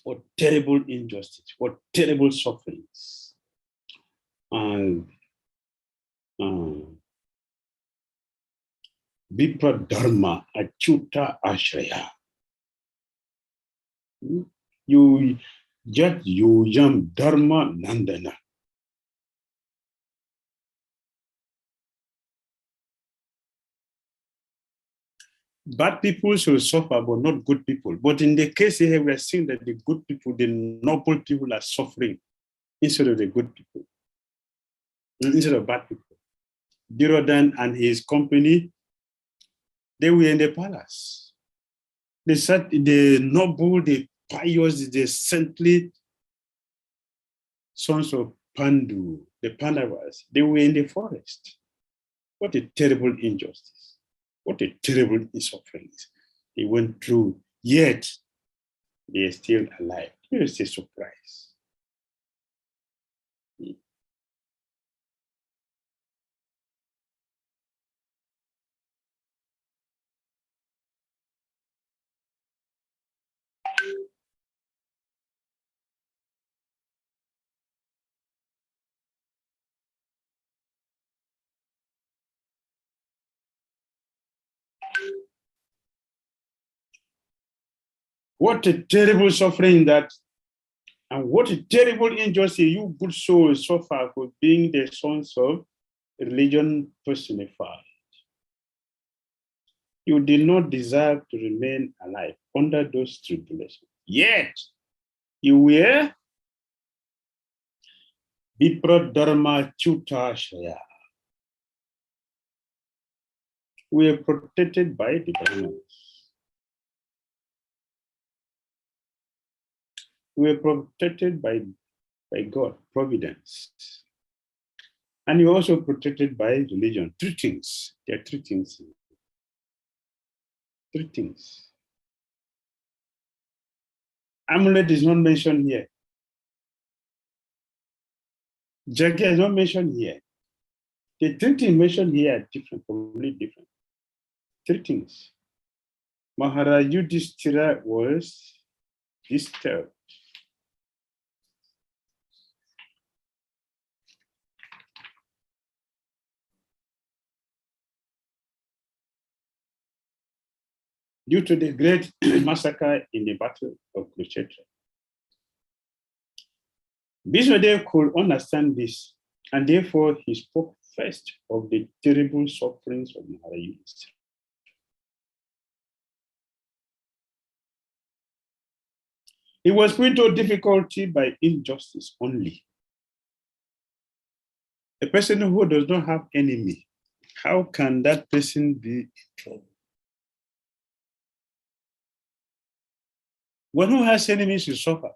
What terrible injustice, what terrible sufferings. And Vipra Dharma Achuta Ashraya. You Jat Yujam Dharma Nandana. Bad people should suffer, but not good people. But in the case here, we are seeing that the good people, the noble people are suffering instead of the good people, instead of bad people. Dhira and his company, they were in the palace. They said the noble, the pious, the saintly sons of Pandu, the Pandavas, they were in the forest. What a terrible injustice. What a terrible suffering they went through, yet they are still alive. Here's a surprise. What a terrible suffering that, and what a terrible injustice you good souls suffer for being the sons of religion personified. You did not deserve to remain alive under those tribulations. Yet, you were Vipra Dharma Chuta Shaya. We are protected by the Brahmanas. We are protected by God, providence. And you're also protected by religion. Three things. There are three things. Three things. Amulet is not mentioned here. Jagya is not mentioned here. The three things mentioned here are different, completely different. Three things. Maharaj Yudhishthira was disturbed. Due to the great massacre in the Battle of Kurukshetra. Bhishmadev could understand this, and therefore he spoke first of the terrible sufferings of Maharaj Yudhishthira. He was put to difficulty by injustice only. A person who does not have enemy, how can that person be in trouble? One who has enemies should suffer,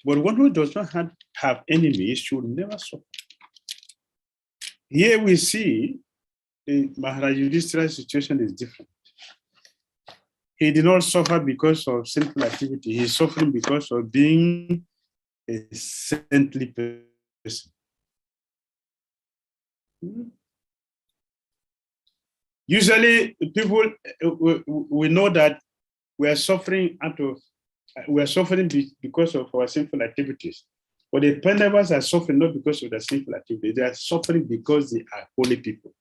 but one who does not have enemies should never suffer. Here we see the Maharaj Yudhishthira's situation is different. He did not suffer because of sinful activity. He is suffering because of being a saintly person. Usually, people we know that we are suffering because of our sinful activities. But the Pandavas are suffering not because of their sinful activities. They are suffering because they are holy people.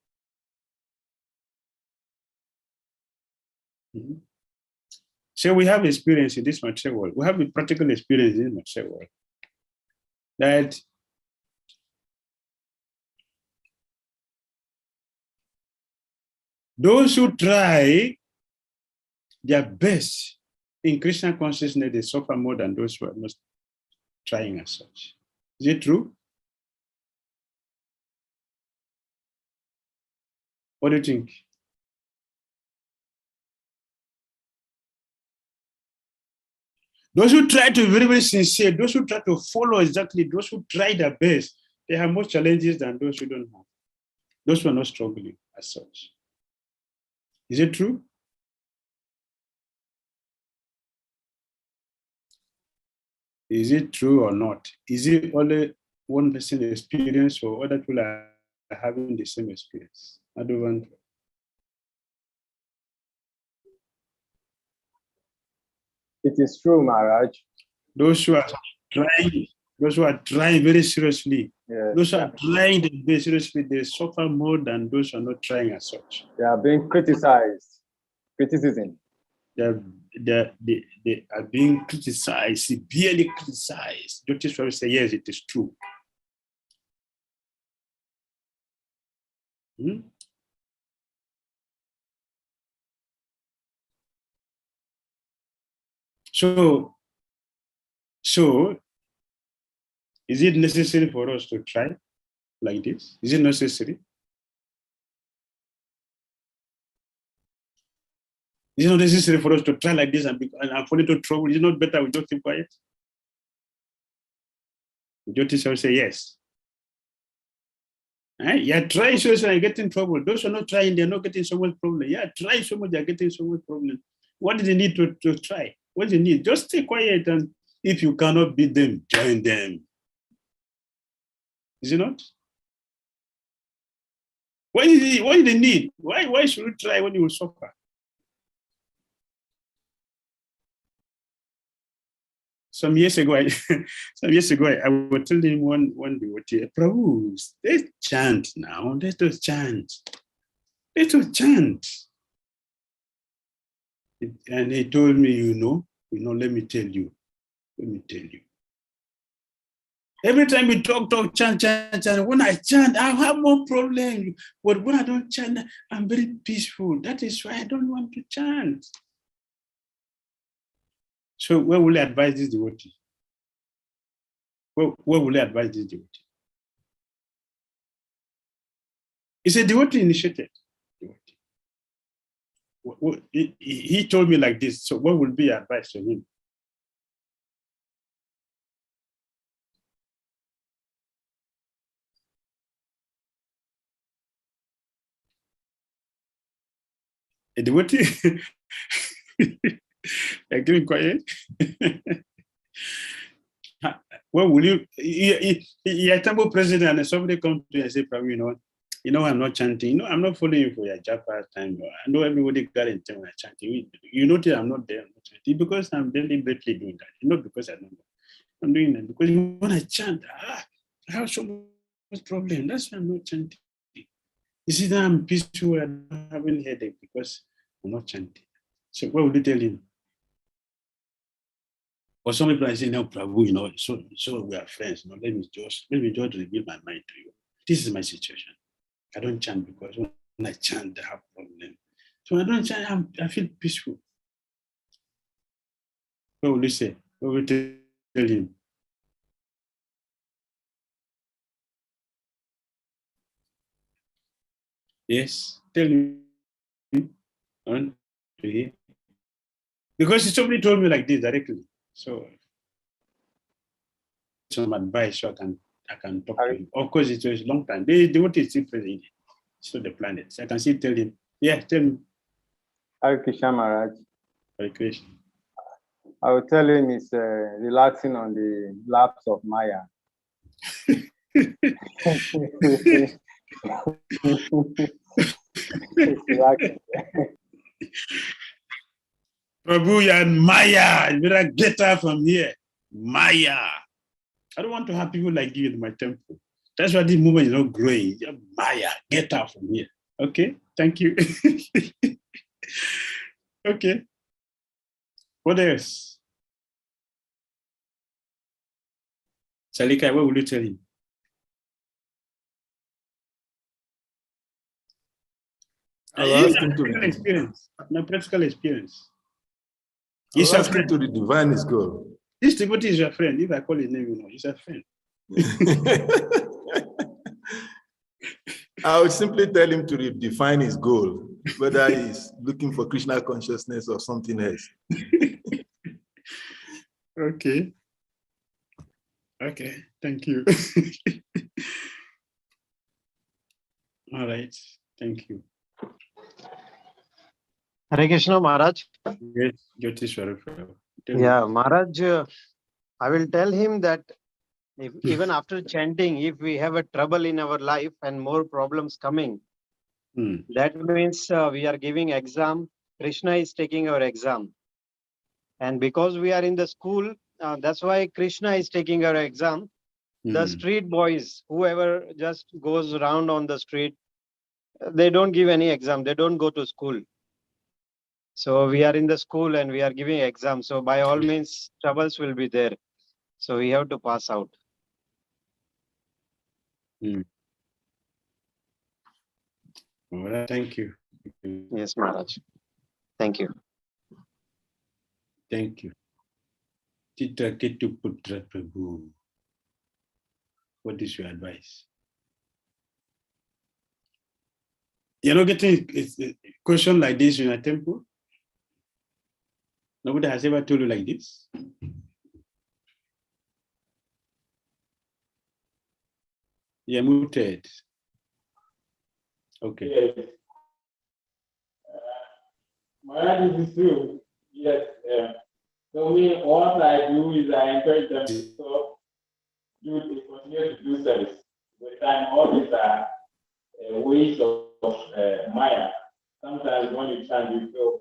So we have experience in this material world. We have a practical experience in this material world. That those who try their best in Krishna consciousness, they suffer more than those who are not trying as such. Is it true? What do you think? Those who try to be very, very sincere, those who try to follow exactly, those who try their best, they have more challenges than those who don't have. Those who are not struggling as such. Is it true? Is it true or not? Is it only one person experience or other people are having the same experience? I don't want to. It is true, Maharaj. Those who are trying very seriously, Yes. those who are trying very seriously, they suffer more than those who are not trying as such. They are being criticized. Criticism. They are being criticized, severely criticized. Dr. Swami say, yes, it is true. Hmm? So, is it necessary for us to try like this? Is it necessary? Is it not necessary for us to try like this and fall into trouble? Is it not better we just keep quiet? Jyotish will say yes. You're trying so much and get in trouble. Those who are not trying, they're not getting so much problem. Yeah, try so much, they're getting so much problem. What do they need to try? What do they need? Just stay quiet, and if you cannot beat them, join them. Is it not? What do they need? Why should you try when you will suffer? Some years ago, I was telling one devotee, Prabhu, let's chant now. Let us chant. Let us chant. And he told me, you know, let me tell you. Every time we talk, chant. When I chant, I have more problem. But when I don't chant, I'm very peaceful. That is why I don't want to chant. So where will I advise this devotee? Where will I advise this devotee? It's a devotee initiated. He told me like this. So what will be your advice to him? A devotee? You're getting quiet? What will you? You're a temple president and somebody comes to you and say, Prabhu, I'm not chanting. I'm not following you for your japa time. I know everybody got in time when I chanting. You notice I'm not there. I'm not chanting because I'm deliberately doing that. Not because I don't know. I'm doing that because when I chant, I have so much problem. That's why I'm not chanting. You see that I'm peaceful and having headache because I'm not chanting. So what would you tell him? Or some people are saying, no, Prabhu, so we are friends. Let me just reveal my mind to you. This is my situation. I don't chant because when I chant, I have problem. So when I don't chant, I feel peaceful. What will you say? What will you tell him? Yes, tell him. Because somebody told me like this directly. So some advice so I can talk to him. Of course, it was a long time. They want to see present. So the planet. So I can still tell him. Yeah, tell him. Hare Krishna Maharaj. Hare Krishna. I will tell him he's relaxing on the laps of Maya. Prabhu and Maya, you better get her from here. Maya. I don't want to have people like you in my temple. That's why this movement is not growing. Maya, get her from here. Okay, thank you. Okay. What else? Salika, what will you tell him? I'll ask him to experience. My practical experience. He's a Asking friend. to redefine his goal. This devotee is your friend. If I call his name, you know, he's a friend. I would simply tell him to redefine his goal, whether he's looking for Krishna consciousness or something else. Okay. Okay, thank you. All right, thank you. Hare Krishna Maharaj. Yes, Jyotishwara. Yeah, Maharaj, I will tell him that if, even after chanting, if we have a trouble in our life and more problems coming, that means we are giving exam. Krishna is taking our exam. And because we are in the school, that's why Krishna is taking our exam. The street boys, whoever just goes around on the street, they don't give any exam. They don't go to school. So we are in the school and we are giving exam. So by all means, troubles will be there. So we have to pass out. Well, thank you. Yes, Maharaj. Thank you. Thank you. Titra Ketu Putra Prabhu. What is your advice? You're not getting a question like this in a temple? Nobody has ever told you like this? You're muted. Okay. Yes. Maharaj, this is true. Yes. So me, what I do is I encourage them to stop, continue to do service. With time, all these are ways of Maya. Sometimes when you chant, you feel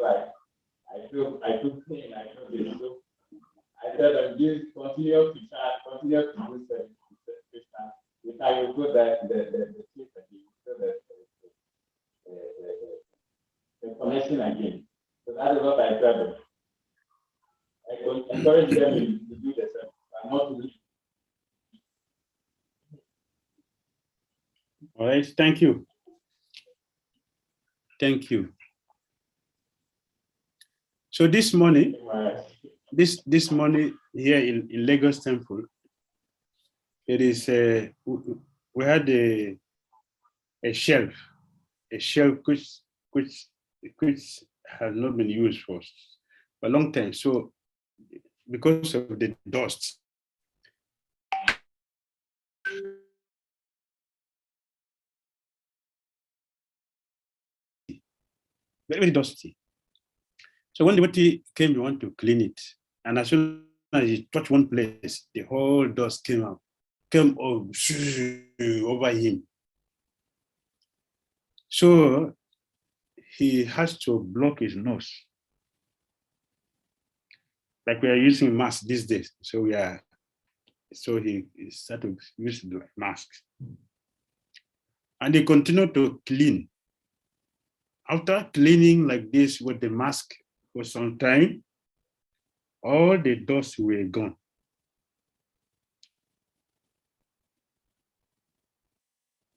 like I feel pain, I feel this. So I tell them, just continue to chant, continue to do service. With time, you feel that the sleep again, you feel the connection again. So that is what I tell them. I encourage them to do the same, but not to leave. All right, thank you. Thank you. So this morning, this morning here in Lagos Temple, it is we had a shelf which has not been used for a long time. So because of the dust, very, very dusty. So when the devotee came, we want to clean it. And as soon as he touched one place, the whole dust came over him. So he has to block his nose. Like we are using masks these days. So he started to use the masks. And he continued to clean. After cleaning like this with the mask for some time, all the dust were gone.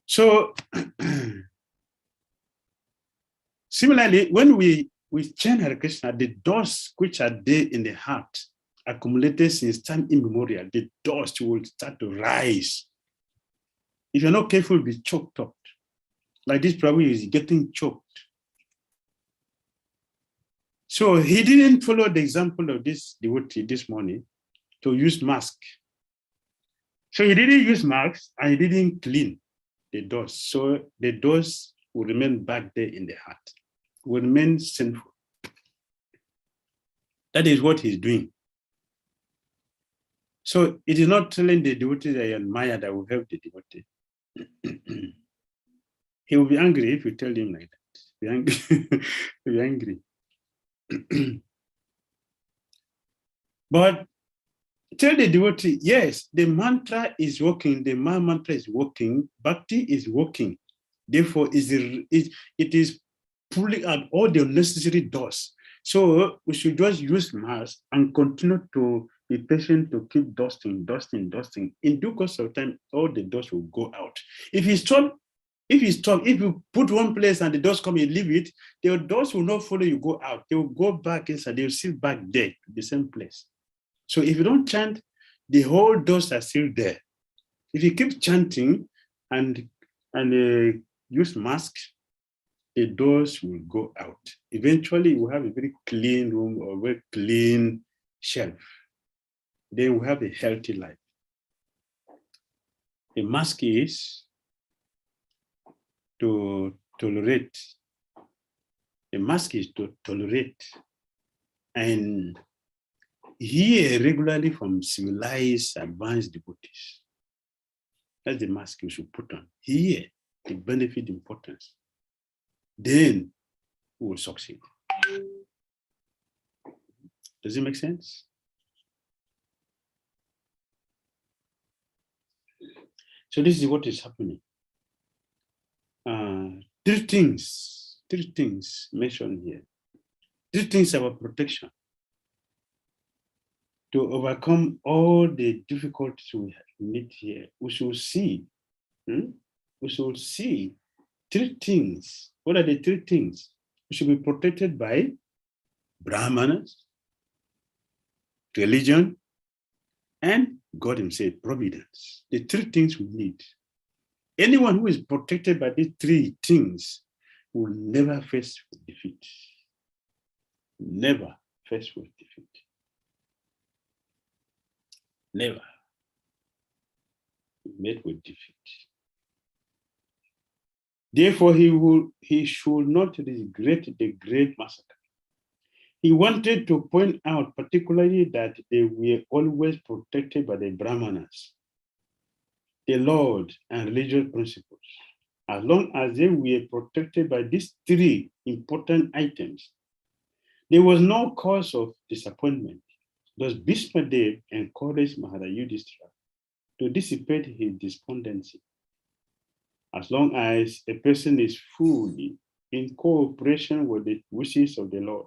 So similarly, when we chant Hare Krishna, the dust which are there in the heart accumulated since time immemorial, the dust will start to rise. If you're not careful, you'll be choked up. Like this, probably is getting choked. So he didn't follow the example of this devotee this morning to use mask. So he didn't use masks and he didn't clean the dust. So the dust will remain back there in the heart, will remain sinful. That is what he's doing. So it is not telling the devotee that you admire that will help the devotee. He will be angry if you tell him like that. Be angry. He'll be angry. But tell the devotee, yes, the mantra is working, the mantra is working, Bhakti is working. Therefore, it is pulling out all the unnecessary dust. So we should just use mask and continue to be patient to keep dusting. In due course of time, all the dust will go out. If you stop If you stop, if you put one place and the doors come, you leave it, the doors will not follow you go out. They will go back inside. They will sit back there, the same place. So if you don't chant, the whole doors are still there. If you keep chanting and use mask, the doors will go out. Eventually, you will have a very clean room or a very clean shelf. Then we have a healthy life. The mask is to tolerate. The mask is to tolerate and hear regularly from civilized, advanced devotees. That's the mask you should put on. Hear the benefit, importance. Then we will succeed. Does it make sense? So this is what is happening. Three things mentioned here. Three things about protection. To overcome all the difficulties we meet here, we should see. We should see three things. What are the three things? We should be protected by Brahmanas, religion, and God himself, providence. The three things we need. Anyone who is protected by these three things will never face defeat. Never face with defeat. Never met with defeat. Therefore, he should not regret the great massacre. He wanted to point out particularly that they were always protected by the Brahmanas, the Lord, and religious principles. As long as they were protected by these three important items, there was no cause of disappointment. Thus, Bhishmadev encouraged Maharaj Yudhishthira to dissipate his despondency. As long as a person is fully in cooperation with the wishes of the Lord,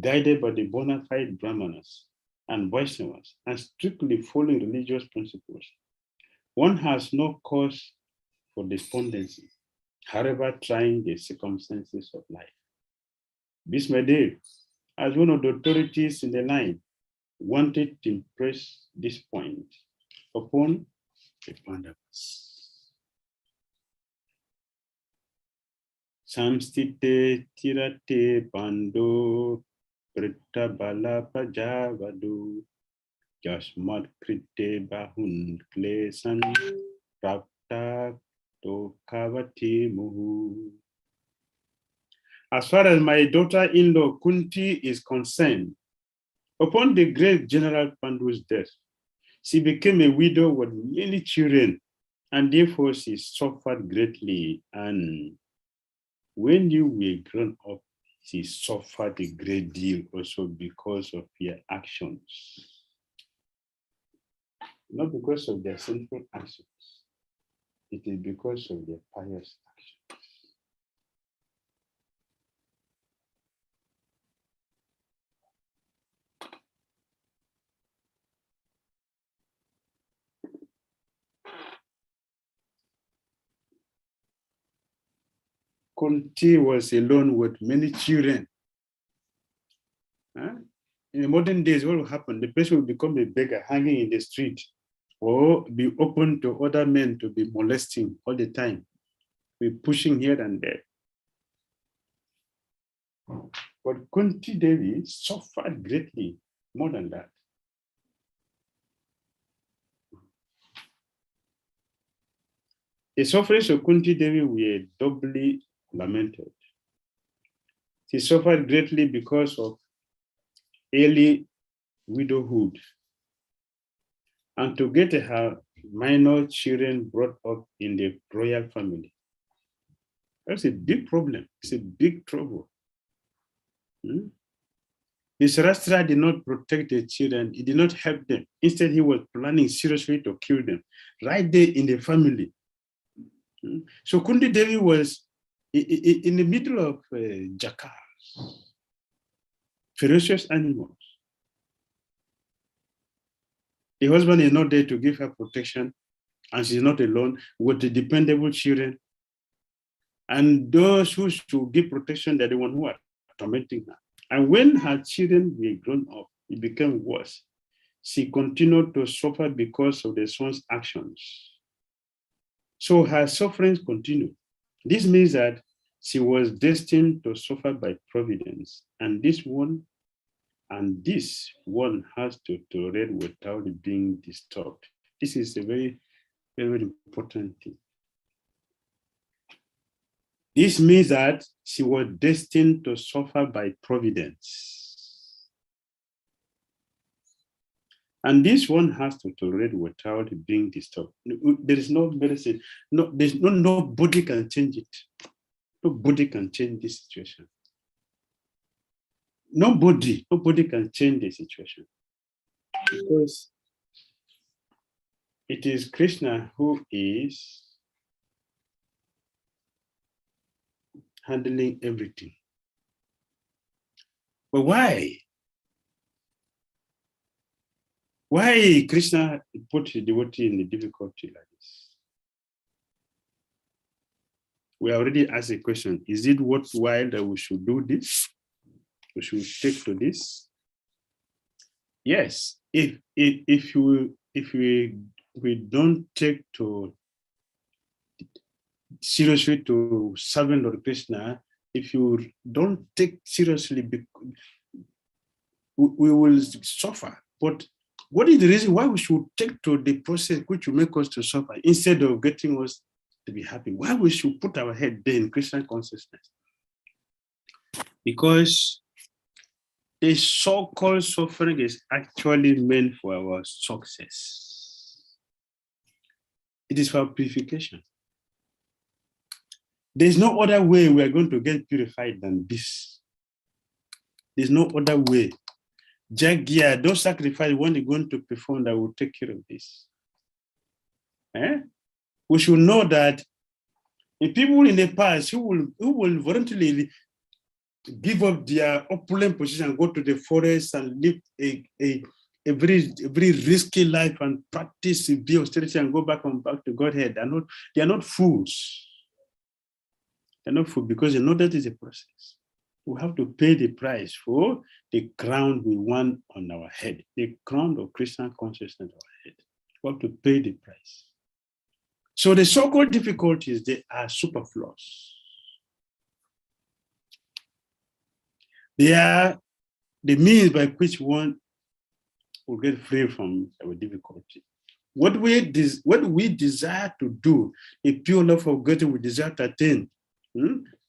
guided by the bona fide Brahmanas and Vaishnavas, and strictly following religious principles, one has no cause for despondency, however trying the circumstances of life. Bhishmadev, as one of the authorities in the line, wanted to impress this point upon the Pandavas. Samstite tirate bando prita bala pajavadu jasmat krite bahun klesan prapta to kavati muhu. As far as my daughter-in-law Kunti is concerned, upon the great General Pandu's death, she became a widow with many children, and therefore she suffered greatly. And when you were grown up, she suffered a great deal also because of your actions. Not because of their sinful actions, it is because of their pious actions. Kunti was alone with many children. In the modern days, what will happen? The person will become a beggar hanging in the street, or be open to other men to be molesting all the time, be pushing here and there. But Kunti Devi suffered greatly, more than that. The sufferings of Kunti Devi were doubly lamented. She suffered greatly because of early widowhood, and to get her minor children brought up in the royal family. That's a big problem. It's a big trouble. The Sarastra did not protect the children. He did not help them. Instead, he was planning seriously to kill them right there in the family. So Kunti Devi was in the middle of jackals, ferocious animals. The husband is not there to give her protection, and she's not alone with the dependable children. And those who should give protection, they're the ones who are tormenting her. And when her children were grown up, it became worse. She continued to suffer because of the son's actions. So her sufferings continued. This means that she was destined to suffer by providence. And this one has to tolerate without being disturbed. This is a very, very important thing. This means that she was destined to suffer by providence. And this one has to tolerate without being disturbed. There is no medicine. Nobody can change it. Nobody can change this situation. Nobody can change the situation. Because it is Krishna who is handling everything. But why? Why Krishna put the devotee in the difficulty like this? We already asked a question. Is it worthwhile that we should do this? We should take to this? Yes. If we don't take to seriously to serving Lord Krishna, if you don't take seriously, we will suffer. But what is the reason why we should take to the process which will make us to suffer instead of getting us to be happy? Why we should put our head there in Christian consciousness? Because the so-called suffering is actually meant for our success. It is for purification. There's no other way we are going to get purified than this. There's no other way. Jagya, those sacrifices when you're going to perform that will take care of this. We should know that the people in the past who will voluntarily give up their opulent position and go to the forest and live a very risky life and practice severe austerity and go back to Godhead. They are not fools. They're not fools because they know that is a process. We have to pay the price for the crown we want on our head, the crown of Christian consciousness on our head. We have to pay the price. So the so-called difficulties, they are superfluous. They are the means by which one will get free from our difficulty. What we desire to do, a pure love of God we desire to attain,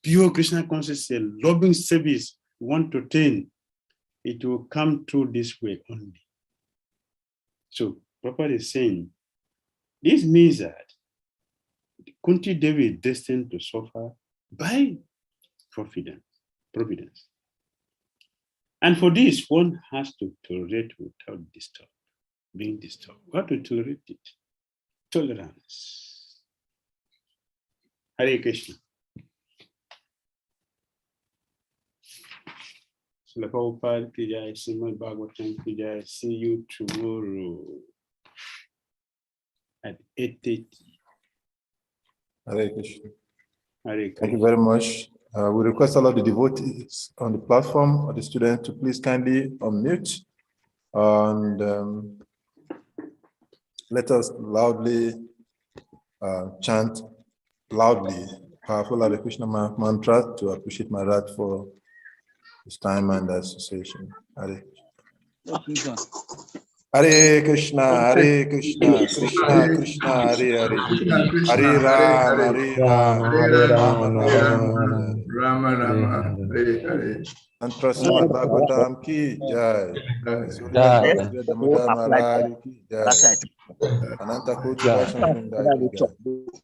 pure Krishna consciousness, loving service, want to attain, it will come through this way only. So Prabhupada is saying, this means that Kunti Devi is destined to suffer by providence. And for this, one has to tolerate without being disturbed. We have to tolerate it. Tolerance. Hare Krishna. Srila Prabhupada ki jai, Srimad Bhagavatam ki jai. See you tomorrow at 8:30. Hare Krishna. Hare Krishna. Thank you very much. We request all of the devotees on the platform or the students to please kindly unmute and let us loudly chant loudly powerful Hare Krishna mantra to appreciate Maharaj for his time and association. Hare Krishna. Hare Krishna, Hare Krishna, Krishna Krishna, Hare Hare, Hare Rama, Hare Rama, Rama Rama, Hare Hare. Mantra Srimad Bhagavatam ki jai. Damodara Maharaj ki jai. Ananta Koti Vaishnava ki jai.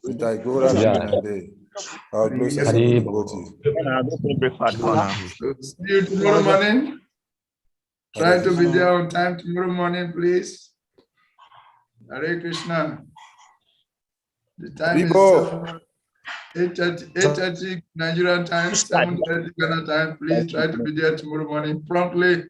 Nitai Gora Vinande. Our closest devotees. See you tomorrow morning. Try to be there on time tomorrow morning, please. Hare Krishna. The time is 8:30 Nigerian time, 7:30 Ghana time. Please try to be there tomorrow morning promptly.